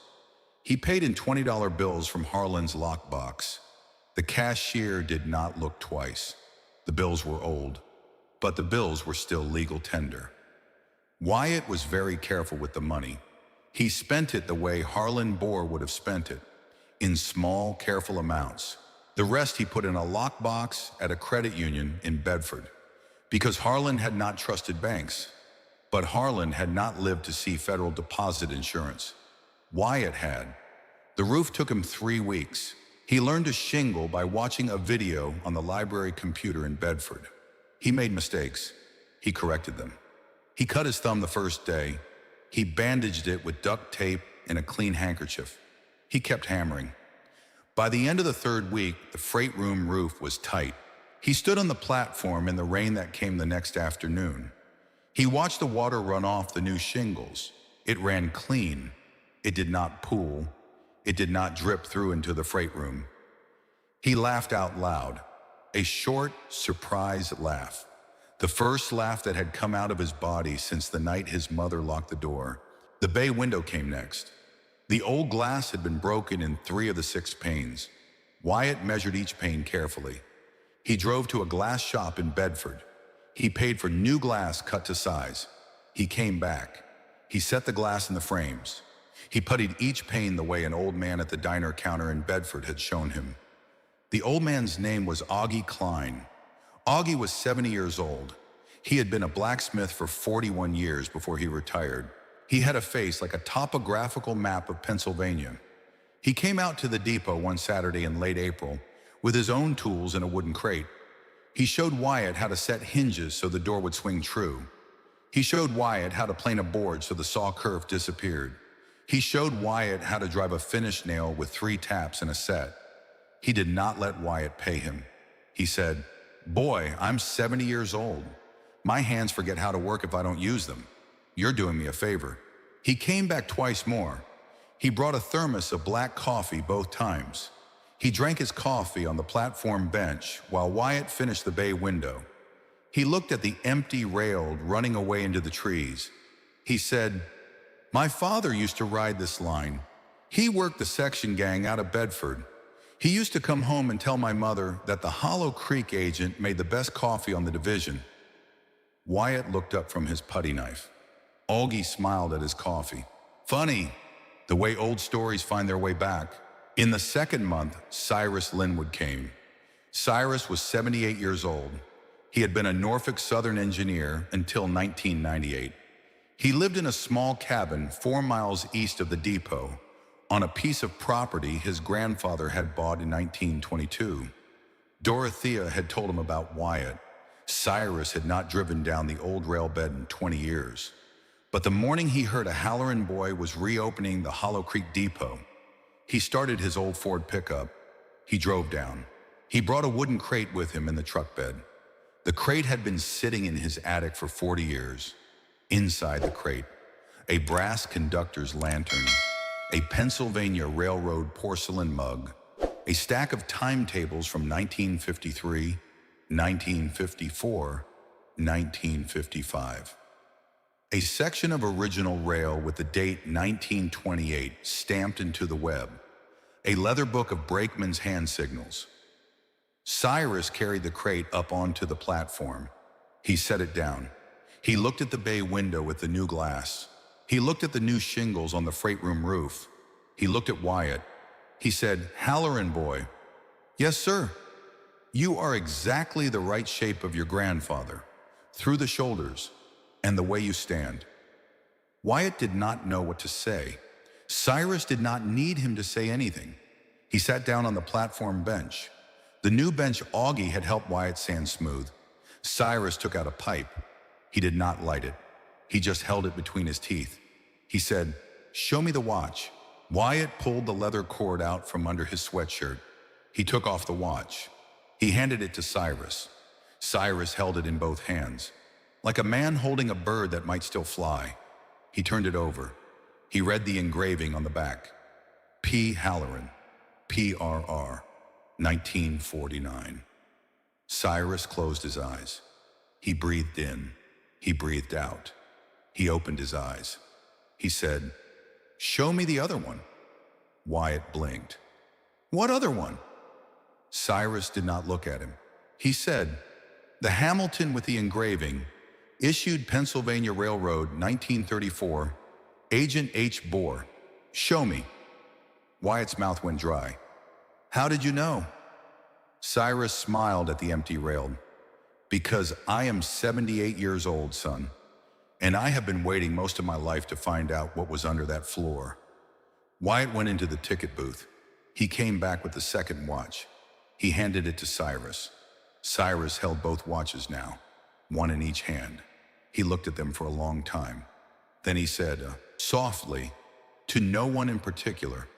He paid in $20 bills from Harlan's lockbox. The cashier did not look twice. The bills were old, but the bills were still legal tender. Wyatt was very careful with the money. He spent it the way Harlan Bohr would have spent it, in small, careful amounts. The rest he put in a lockbox at a credit union in Bedford, because Harlan had not trusted banks. But Harlan had not lived to see federal deposit insurance. Wyatt had. The roof took him 3 weeks. He learned to shingle by watching a video on the library computer in Bedford. He made mistakes. He corrected them. He cut his thumb the first day. He bandaged it with duct tape and a clean handkerchief. He kept hammering. By the end of the 3rd week, the freight room roof was tight. He stood on the platform in the rain that came the next afternoon. He watched the water run off the new shingles. It ran clean. It did not pool. It did not drip through into the freight room. He laughed out loud, a short, surprised laugh. The first laugh that had come out of his body since the night his mother locked the door. The bay window came next. The old glass had been broken in 3 of the 6 panes. Wyatt measured each pane carefully. He drove to a glass shop in Bedford. He paid for new glass cut to size. He came back. He set the glass in the frames. He puttied each pane the way an old man at the diner counter in Bedford had shown him. The old man's name was Augie Klein. Augie was 70 years old. He had been a blacksmith for 41 years before he retired. He had a face like a topographical map of Pennsylvania. He came out to the depot one Saturday in late April with his own tools and a wooden crate. He showed Wyatt how to set hinges so the door would swing true. He showed Wyatt how to plane a board so the saw curve disappeared. He showed Wyatt how to drive a finish nail with 3 taps in a set. He did not let Wyatt pay him. He said, "Boy, I'm 70 years old. My hands forget how to work if I don't use them. You're doing me a favor." He came back twice more. He brought a thermos of black coffee both times. He drank his coffee on the platform bench while Wyatt finished the bay window. He looked at the empty rail running away into the trees. He said, "My father used to ride this line. He worked the section gang out of Bedford. He used to come home and tell my mother that the Hollow Creek agent made the best coffee on the division." Wyatt looked up from his putty knife. Augie smiled at his coffee. "Funny, the way old stories find their way back." In the second month, Cyrus Linwood came. Cyrus was 78 years old. He had been a Norfolk Southern engineer until 1998. He lived in a small cabin 4 miles east of the depot on a piece of property his grandfather had bought in 1922. Dorothea had told him about Wyatt. Cyrus had not driven down the old rail bed in 20 years. But the morning he heard a Halloran boy was reopening the Hollow Creek Depot, he started his old Ford pickup. He drove down. He brought a wooden crate with him in the truck bed. The crate had been sitting in his attic for 40 years. Inside the crate, a brass conductor's lantern, a Pennsylvania Railroad porcelain mug, a stack of timetables from 1953, 1954, 1955. A section of original rail with the date 1928 stamped into the web. A leather book of brakeman's hand signals. Cyrus carried the crate up onto the platform. He set it down. He looked at the bay window with the new glass. He looked at the new shingles on the freight room roof. He looked at Wyatt. He said, "Halloran boy." "Yes, sir." "You are exactly the right shape of your grandfather, through the shoulders, and the way you stand." Wyatt did not know what to say. Cyrus did not need him to say anything. He sat down on the platform bench. The new bench Augie had helped Wyatt sand smooth. Cyrus took out a pipe. He did not light it. He just held it between his teeth. He said, "Show me the watch." Wyatt pulled the leather cord out from under his sweatshirt. He took off the watch. He handed it to Cyrus. Cyrus held it in both hands, like a man holding a bird that might still fly. He turned it over. He read the engraving on the back. P. Halloran, P.R.R., 1949. Cyrus closed his eyes. He breathed in. He breathed out. He opened his eyes. He said, "Show me the other one." Wyatt blinked. "What other one?" Cyrus did not look at him. He said, "The Hamilton with the engraving, issued Pennsylvania Railroad, 1934, Agent H. Bohr. Show me." Wyatt's mouth went dry. "How did you know?" Cyrus smiled at the empty rail. "Because I am 78 years old, son, and I have been waiting most of my life to find out what was under that floor." Wyatt went into the ticket booth. He came back with the second watch. He handed it to Cyrus. Cyrus held both watches now, one in each hand. He looked at them for a long time. Then he said, softly, to no one in particular,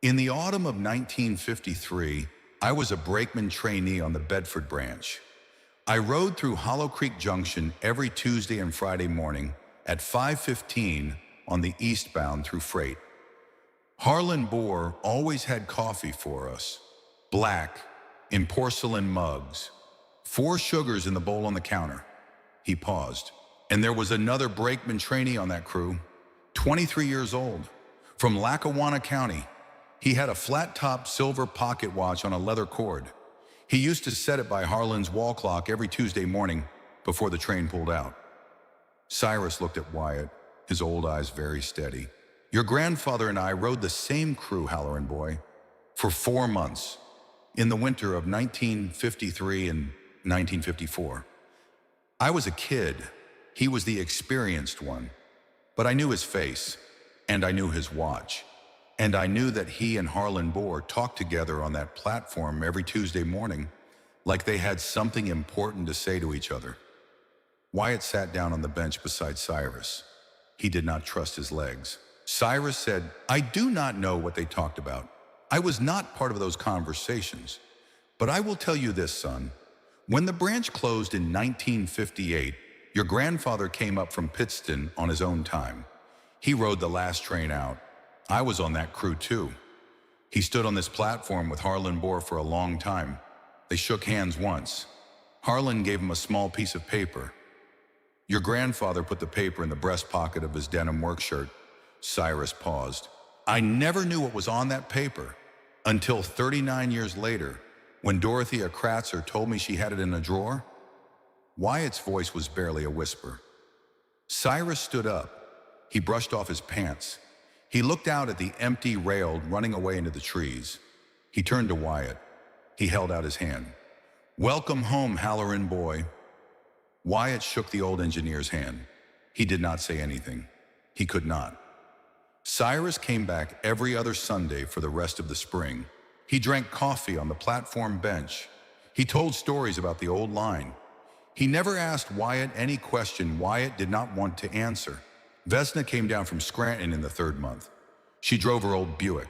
"In the autumn of 1953, I was a brakeman trainee on the Bedford branch. I rode through Hollow Creek Junction every Tuesday and Friday morning at 5:15 on the eastbound through freight. Harlan Bohr always had coffee for us, black, in porcelain mugs, 4 sugars in the bowl on the counter. He paused. And there was another brakeman trainee on that crew, 23 years old, from Lackawanna County. He had a flat-top silver pocket watch on a leather cord. He used to set it by Harlan's wall clock every Tuesday morning before the train pulled out. Cyrus looked at Wyatt, his old eyes very steady. Your grandfather and I rode the same crew, Halloran boy, for 4 months, in the winter of 1953 and 1954. I was a kid. He was the experienced one. But I knew his face, and I knew his watch. And I knew that he and Harlan Bohr talked together on that platform every Tuesday morning, like they had something important to say to each other. Wyatt sat down on the bench beside Cyrus. He did not trust his legs. Cyrus said, I do not know what they talked about. I was not part of those conversations. But I will tell you this, son. When the branch closed in 1958, your grandfather came up from Pittston on his own time. He rode the last train out. I was on that crew too. He stood on this platform with Harlan Bohr for a long time. They shook hands once. Harlan gave him a small piece of paper. Your grandfather put the paper in the breast pocket of his denim work shirt. Cyrus paused. I never knew what was on that paper until 39 years later, when Dorothea Kratzer told me she had it in a drawer. Wyatt's voice was barely a whisper. Cyrus stood up. He brushed off his pants. He looked out at the empty rail running away into the trees. He turned to Wyatt. He held out his hand. Welcome home, Halloran boy. Wyatt shook the old engineer's hand. He did not say anything. He could not. Cyrus came back every other Sunday for the rest of the spring. He drank coffee on the platform bench. He told stories about the old line. He never asked Wyatt any question Wyatt did not want to answer. Vesna came down from Scranton in the 3rd month. She drove her old Buick.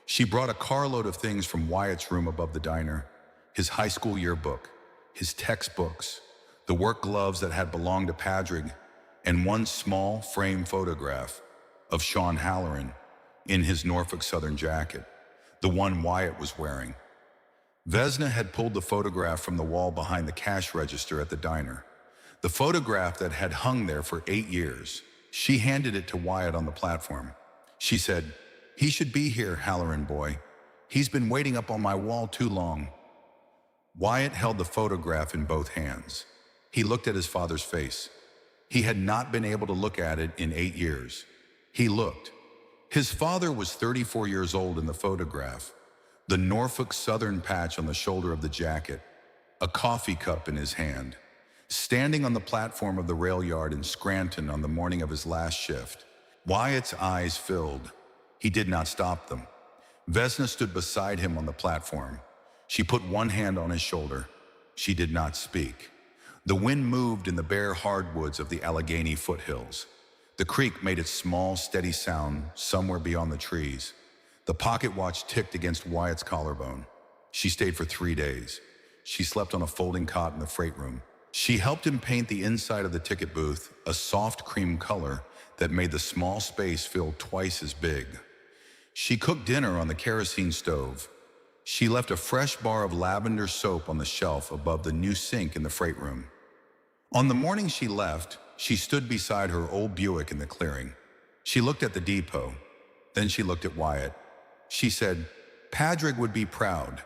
She brought a carload of things from Wyatt's room above the diner. His high school yearbook, his textbooks, the work gloves that had belonged to Padraig, and one small frame photograph of Sean Halloran in his Norfolk Southern jacket, the one Wyatt was wearing. Vesna had pulled the photograph from the wall behind the cash register at the diner, the photograph that had hung there for 8 years. She handed it to Wyatt on the platform. She said, he should be here, Halloran boy. He's been waiting up on my wall too long. Wyatt held the photograph in both hands. He looked at his father's face. He had not been able to look at it in 8 years. He looked. His father was 34 years old in the photograph, the Norfolk Southern patch on the shoulder of the jacket, a coffee cup in his hand, standing on the platform of the rail yard in Scranton on the morning of his last shift. Wyatt's eyes filled. He did not stop them. Vesna stood beside him on the platform. She put one hand on his shoulder. She did not speak. The wind moved in the bare hardwoods of the Allegheny foothills. The creek made its small, steady sound somewhere beyond the trees. The pocket watch ticked against Wyatt's collarbone. She stayed for 3 days. She slept on a folding cot in the freight room. She helped him paint the inside of the ticket booth a soft cream color that made the small space feel twice as big. She cooked dinner on the kerosene stove. She left a fresh bar of lavender soap on the shelf above the new sink in the freight room. On the morning she left, she stood beside her old Buick in the clearing. She looked at the depot. Then she looked at Wyatt. She said, Padraig would be proud.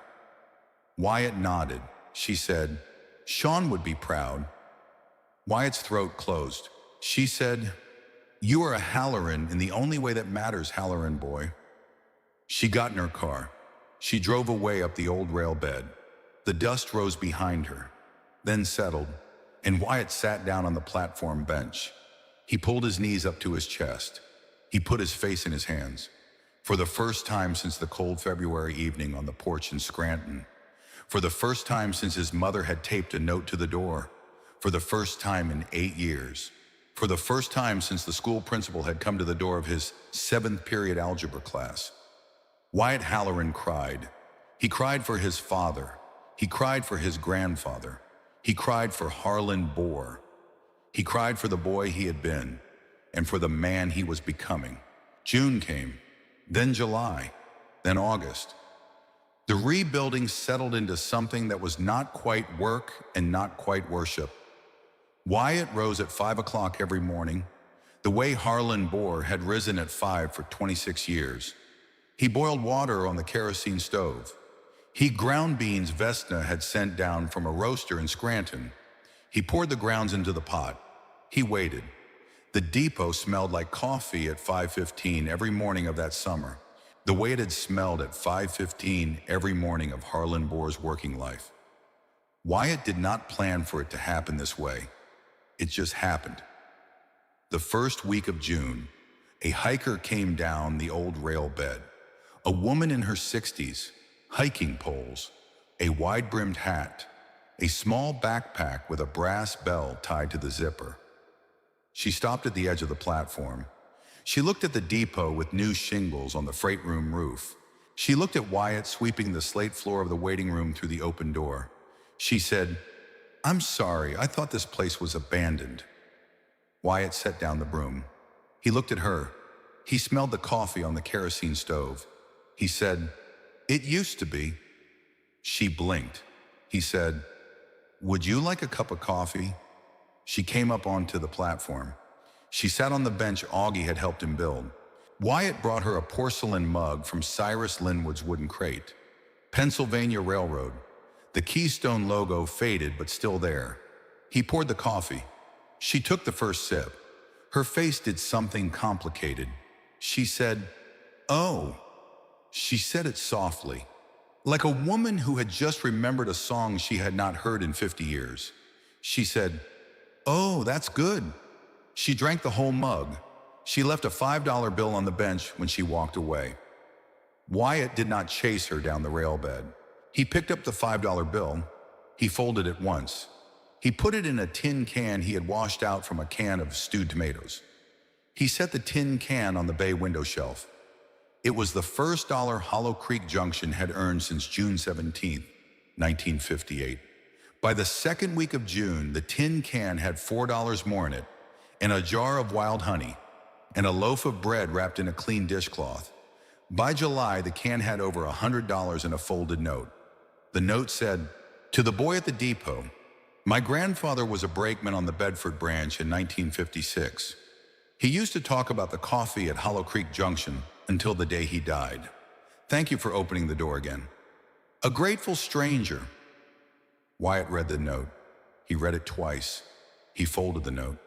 Wyatt nodded. She said, Sean would be proud. Wyatt's throat closed. She said, you are a Halloran in the only way that matters, Halloran boy. She got in her car. She drove away up the old rail bed. The dust rose behind her, then settled, and Wyatt sat down on the platform bench. He pulled his knees up to his chest. He put his face in his hands. For the first time since the cold February evening on the porch in Scranton. For the first time since his mother had taped a note to the door. For the first time in 8 years. For the first time since the school principal had come to the door of his 7th period algebra class. Wyatt Halloran cried. He cried for his father. He cried for his grandfather. He cried for Harlan Bohr. He cried for the boy he had been, and for the man he was becoming. June came, then July, then August. The rebuilding settled into something that was not quite work and not quite worship. Wyatt rose at 5 o'clock every morning, the way Harlan Bohr had risen at 5 for 26 years. He boiled water on the kerosene stove. He ground beans Vesna had sent down from a roaster in Scranton. He poured the grounds into the pot. He waited. The depot smelled like coffee at 5:15 every morning of that summer, the way it had smelled at 5:15 every morning of Harlan Bohr's working life. Wyatt did not plan for it to happen this way. It just happened. The first week of June, a hiker came down the old rail bed. A woman in her 60s, hiking poles, a wide-brimmed hat, a small backpack with a brass bell tied to the zipper. She stopped at the edge of the platform. She looked at the depot with new shingles on the freight room roof. She looked at Wyatt sweeping the slate floor of the waiting room through the open door. She said, "I'm sorry, I thought this place was abandoned." Wyatt set down the broom. He looked at her. He smelled the coffee on the kerosene stove. He said, "It used to be." She blinked. He said, "Would you like a cup of coffee?" She came up onto the platform. She sat on the bench Augie had helped him build. Wyatt brought her a porcelain mug from Cyrus Linwood's wooden crate. Pennsylvania Railroad. The Keystone logo faded but still there. He poured the coffee. She took the first sip. Her face did something complicated. She said, "Oh." She said it softly, like a woman who had just remembered a song she had not heard in 50 years. She said, "Oh, that's good." She drank the whole mug. She left a $5 bill on the bench when she walked away. Wyatt did not chase her down the rail bed. He picked up the $5 bill. He folded it once. He put it in a tin can he had washed out from a can of stewed tomatoes. He set the tin can on the bay window shelf. It was the first dollar Hollow Creek Junction had earned since June 17, 1958. By the second week of June, the tin can had $4 more in it, and a jar of wild honey, and a loaf of bread wrapped in a clean dishcloth. By July, the can had over $100 in a folded note. The note said, "To the boy at the depot, my grandfather was a brakeman on the Bedford branch in 1956. He used to talk about the coffee at Hollow Creek Junction until the day he died. Thank you for opening the door again. A grateful stranger." Wyatt read the note. He read it twice. He folded the note.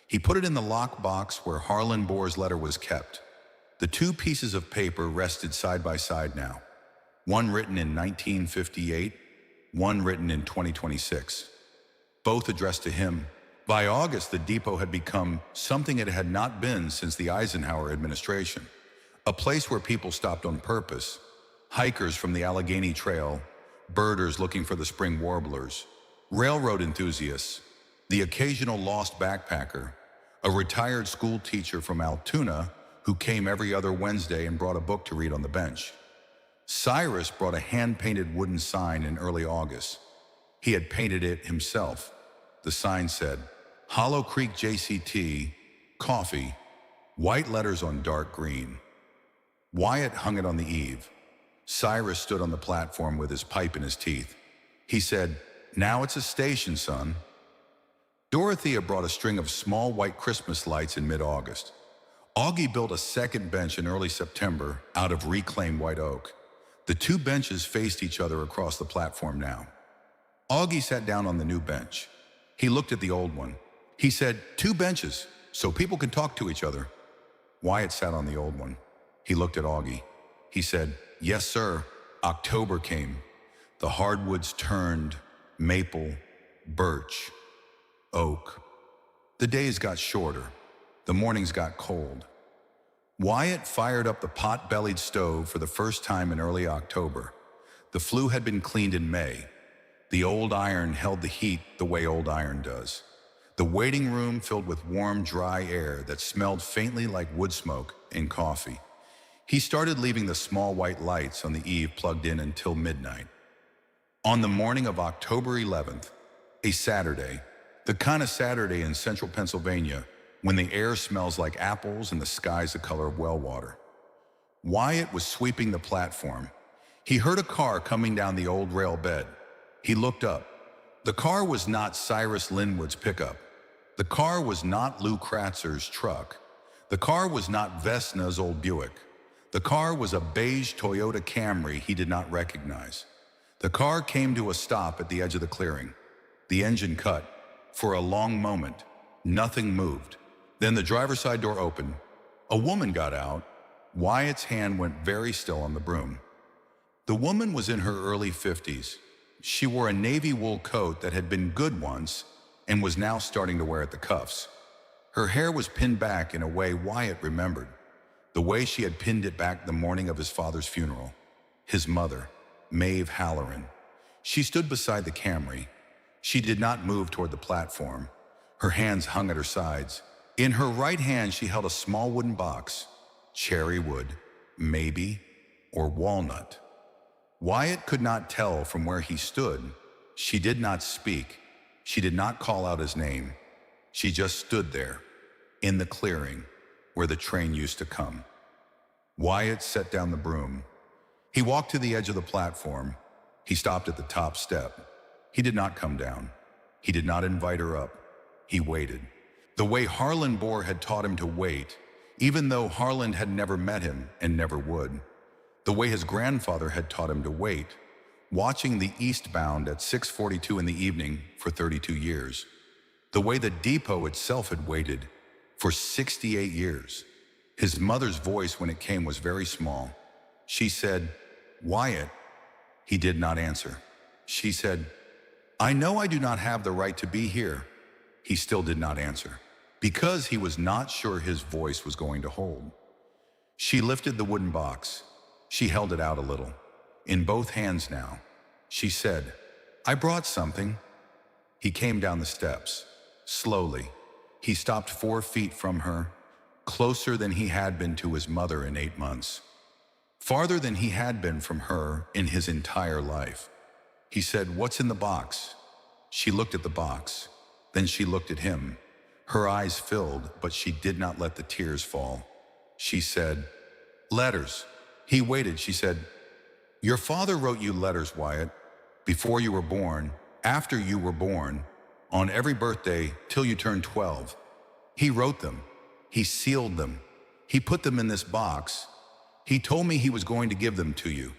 He put it in the lockbox where Harlan Bohr's letter was kept. The two pieces of paper rested side by side now. One written in 1958, one written in 2026. Both addressed to him. By August, the depot had become something it had not been since the Eisenhower administration. A place where people stopped on purpose. Hikers from the Allegheny Trail, birders looking for the spring warblers, railroad enthusiasts, the occasional lost backpacker, a retired school teacher from Altoona who came every other Wednesday and brought a book to read on the bench. Cyrus brought a hand-painted wooden sign in early August. He had painted it himself. The sign said, "Hollow Creek JCT, coffee," white letters on dark green. Wyatt hung it on the eave. Cyrus stood on the platform with his pipe in his teeth. He said, "Now it's a station, son." Dorothea brought a string of small white Christmas lights in mid-August. Augie built a second bench in early September out of reclaimed white oak. The two benches faced each other across the platform now. Augie sat down on the new bench. He looked at the old one. He said, "Two benches, so people can talk to each other." Wyatt sat on the old one. He looked at Augie. He said, "Yes, sir." October came. The hardwoods turned maple, birch, oak. The days got shorter. The mornings got cold. Wyatt fired up the pot-bellied stove for the first time in early October. The flue had been cleaned in May. The old iron held the heat the way old iron does. The waiting room filled with warm, dry air that smelled faintly like wood smoke and coffee. He started leaving the small white lights on the eave plugged in until midnight. On the morning of October 11th, a Saturday, the kind of Saturday in central Pennsylvania when the air smells like apples and the sky's the color of well water, Wyatt was sweeping the platform. He heard a car coming down the old rail bed. He looked up. The car was not Cyrus Linwood's pickup. The car was not Lou Kratzer's truck. The car was not Vesna's old Buick. The car was a beige Toyota Camry he did not recognize. The car came to a stop at the edge of the clearing. The engine cut. For a long moment, nothing moved. Then the driver's side door opened. A woman got out. Wyatt's hand went very still on the broom. The woman was in her early 50s. She wore a navy wool coat that had been good once and was now starting to wear at the cuffs. Her hair was pinned back in a way Wyatt remembered, the way she had pinned it back the morning of his father's funeral. His mother, Maeve Halloran. She stood beside the Camry. She did not move toward the platform. Her hands hung at her sides. In her right hand she held a small wooden box. Cherry wood, maybe, or walnut. Wyatt could not tell from where he stood. She did not speak. She did not call out his name. She just stood there, in the clearing, where the train used to come. Wyatt set down the broom. He walked to the edge of the platform. He stopped at the top step. He did not come down. He did not invite her up. He waited. The way Harlan Bohr had taught him to wait, even though Harlan had never met him and never would. The way his grandfather had taught him to wait, watching the eastbound at 6:42 in the evening for 32 years. The way the depot itself had waited for 68 years. His mother's voice when it came was very small. She said, "Wyatt." He did not answer. She said, "I know I do not have the right to be here." He still did not answer, because he was not sure his voice was going to hold. She lifted the wooden box. She held it out a little, in both hands now. She said, "I brought something." He came down the steps, slowly. He stopped 4 feet from her, closer than he had been to his mother in 8 months, farther than he had been from her in his entire life. He said, "What's in the box?" She looked at the box. Then she looked at him. Her eyes filled, but she did not let the tears fall. She said, "Letters." He waited. She said, "Your father wrote you letters, Wyatt, before you were born, after you were born, on every birthday till you turned 12. He wrote them. He sealed them. He put them in this box. He told me he was going to give them to you,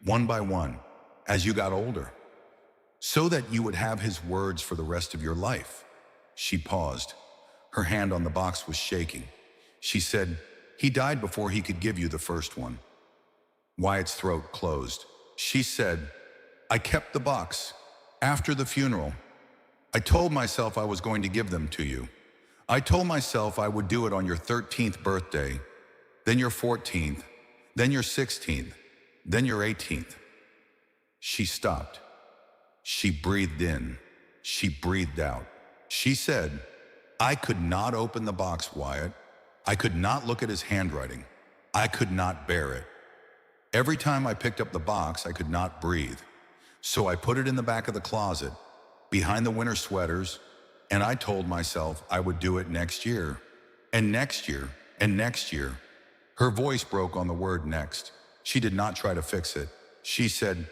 one by one, as you got older, so that you would have his words for the rest of your life." She paused. Her hand on the box was shaking. She said, "He died before he could give you the first one." Wyatt's throat closed. She said, "I kept the box. After the funeral, I told myself I was going to give them to you. I told myself I would do it on your 13th birthday, then your 14th, then your 16th, then your 18th. She stopped. She breathed in. She breathed out. She said, "I could not open the box, Wyatt. I could not look at his handwriting. I could not bear it. Every time I picked up the box, I could not breathe. So I put it in the back of the closet, behind the winter sweaters, and I told myself I would do it next year, and next year, and next year." Her voice broke on the word next. She did not try to fix it. She said,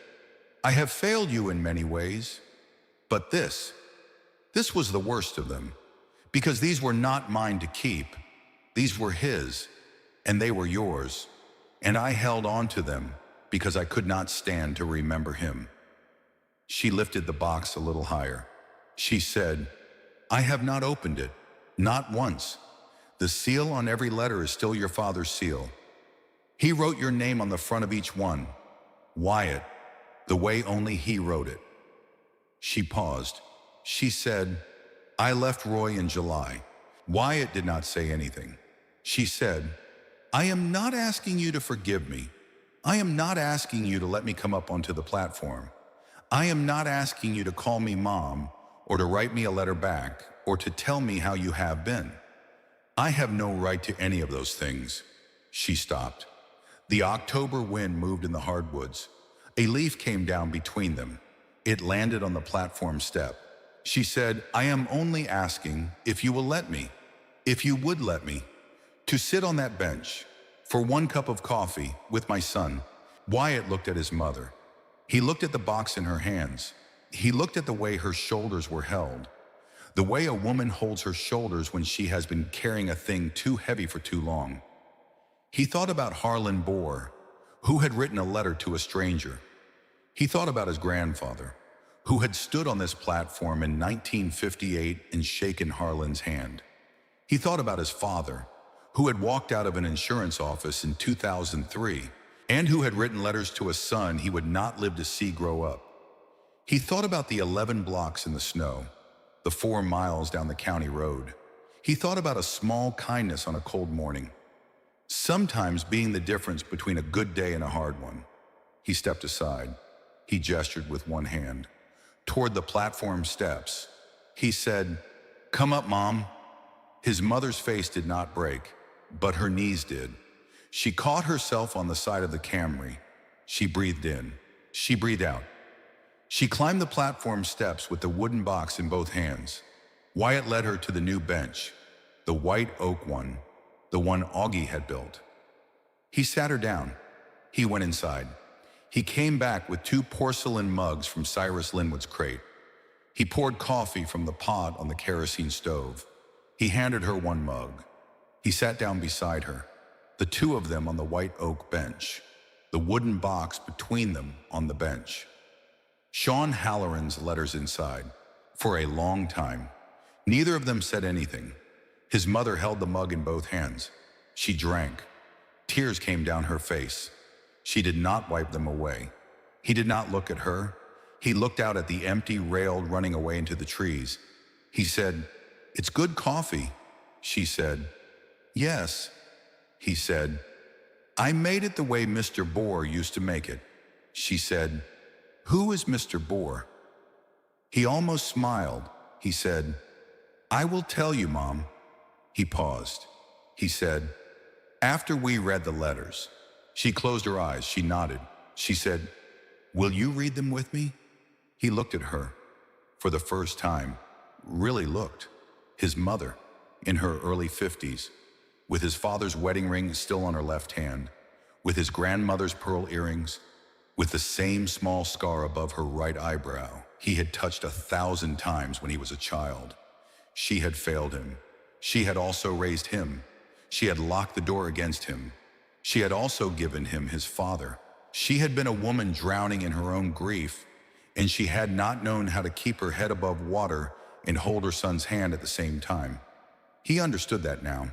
"I have failed you in many ways, but this was the worst of them, because these were not mine to keep. These were his, and they were yours, and I held on to them because I could not stand to remember him." She lifted the box a little higher. She said, "I have not opened it, not once. The seal on every letter is still your father's seal. He wrote your name on the front of each one, Wyatt, the way only he wrote it." She paused. She said, "I left Roy in July." Wyatt did not say anything. She said, "I am not asking you to forgive me. I am not asking you to let me come up onto the platform. I am not asking you to call me mom or to write me a letter back or to tell me how you have been. I have no right to any of those things." She stopped. The October wind moved in the hardwoods. A leaf came down between them. It landed on the platform step. She said, "I am only asking if you will let me, if you would let me, to sit on that bench for 1 cup of coffee with my son." Wyatt looked at his mother. He looked at the box in her hands. He looked at the way her shoulders were held. the way a woman holds her shoulders when she has been carrying a thing too heavy for too long. He thought about Harlan Bohr, who had written a letter to a stranger. He thought about his grandfather, who had stood on this platform in 1958 and shaken Harlan's hand. He thought about his father, who had walked out of an insurance office in 2003 and who had written letters to a son he would not live to see grow up. He thought about the 11 blocks in the snow, the 4 miles down the county road. He thought about a small kindness on a cold morning, sometimes being the difference between a good day and a hard one. He stepped aside. He gestured with one hand toward the platform steps. He said, "Come up, Mom." His mother's face did not break, but her knees did. She caught herself on the side of the Camry. She breathed in. She breathed out. She climbed the platform steps with the wooden box in both hands. Wyatt led her to the new bench, the white oak one, the one Augie had built. He sat her down. He went inside. He came back with 2 porcelain mugs from Cyrus Linwood's crate. He poured coffee from the pot on the kerosene stove. He handed her 1 mug. He sat down beside her, the 2 of them on the white oak bench, the wooden box between them on the bench. Sean Halloran's letters inside. For a long time, neither of them said anything. His mother held the mug in both hands. She drank. Tears came down her face. She did not wipe them away. He did not look at her. He looked out at the empty rail running away into the trees. He said, "It's good coffee." She said, "Yes." He said, "I made it the way Mr. Bohr used to make it." She said, "Who is Mr. Bohr?" He almost smiled. He said, "I will tell you, Mom." He paused. He said, "After we read the letters." She closed her eyes. She nodded. She said, "Will you read them with me?" He looked at her. For the first time, really looked. His mother, in her early 50s, with his father's wedding ring still on her left hand, with his grandmother's pearl earrings, with the same small scar above her right eyebrow he had touched 1,000 times when he was a child. She had failed him. She had also raised him. She had locked the door against him. She had also given him his father. She had been a woman drowning in her own grief, and she had not known how to keep her head above water and hold her son's hand at the same time. He understood that now.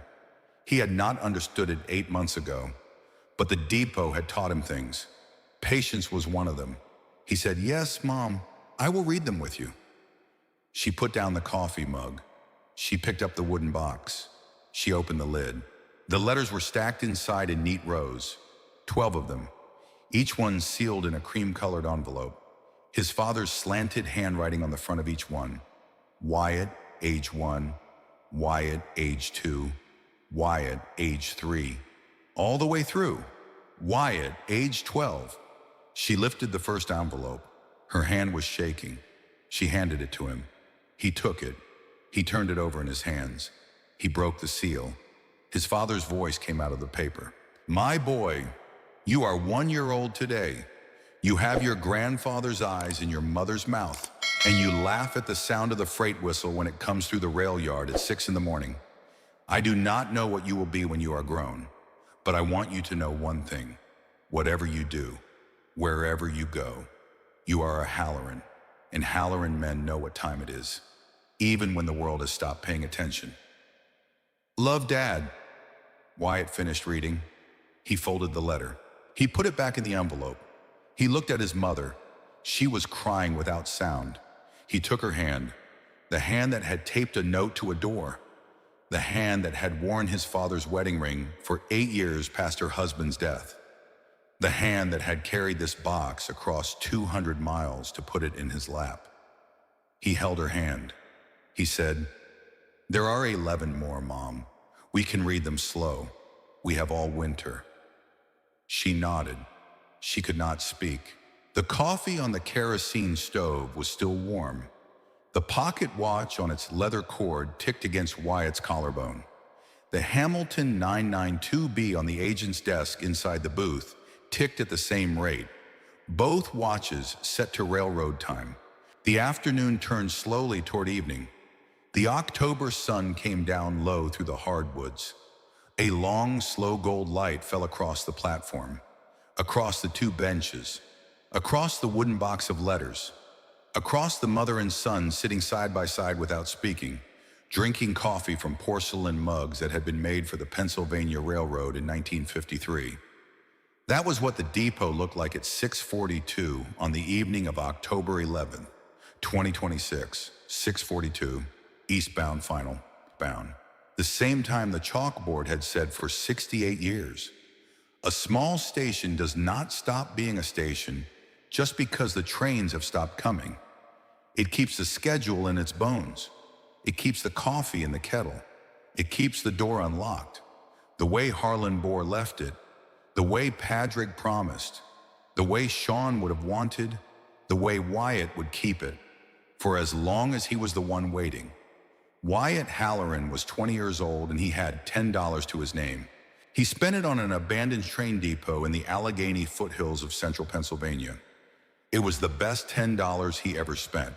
He had not understood it 8 months ago, but the depot had taught him things. Patience was one of them. He said, "Yes, Mom, I will read them with you." She put down the coffee mug. She picked up the wooden box. She opened the lid. The letters were stacked inside in neat rows, 12 of them, each one sealed in a cream-colored envelope. His father's slanted handwriting on the front of each one. Wyatt, age 1, Wyatt, age 2, Wyatt, age 3, all the way through. Wyatt, age 12. She lifted the first envelope. Her hand was shaking. She handed it to him. He took it. He turned it over in his hands. He broke the seal. His father's voice came out of the paper. "My boy, you are 1 year old today. You have your grandfather's eyes in your mother's mouth, and you laugh at the sound of the freight whistle when it comes through the rail yard at 6 in the morning. I do not know what you will be when you are grown, but I want you to know one thing. Whatever you do, wherever you go, you are a Halloran, and Halloran men know what time it is, even when the world has stopped paying attention. Love, Dad." Wyatt finished reading. He folded the letter. He put it back in the envelope. He looked at his mother. She was crying without sound. He took her hand, the hand that had taped a note to a door, the hand that had worn his father's wedding ring for 8 years past her husband's death, the hand that had carried this box across 200 miles to put it in his lap. He held her hand. He said, "There are 11 more, Mom. We can read them slow. We have all winter." She nodded. She could not speak. The coffee on the kerosene stove was still warm. The pocket watch on its leather cord ticked against Wyatt's collarbone. The Hamilton 992B on the agent's desk inside the booth ticked at the same rate. Both watches set to railroad time. The afternoon turned slowly toward evening. The October sun came down low through the hardwoods. A long, slow gold light fell across the platform, across the two benches, across the wooden box of letters, across the mother and son sitting side by side without speaking, drinking coffee from porcelain mugs that had been made for the Pennsylvania Railroad in 1953. That was what the depot looked like at 6:42 on the evening of October 11th, 2026, 6:42, eastbound final, bound. The same time the chalkboard had said for 68 years. A small station does not stop being a station just because the trains have stopped coming. It keeps the schedule in its bones. It keeps the coffee in the kettle. It keeps the door unlocked. The way Harlan Bohr left it, the way Padraig promised, the way Sean would have wanted, the way Wyatt would keep it, for as long as he was the one waiting. Wyatt Halloran was 20 years old and he had $10 to his name. He spent it on an abandoned train depot in the Allegheny foothills of central Pennsylvania. It was the best $10 he ever spent.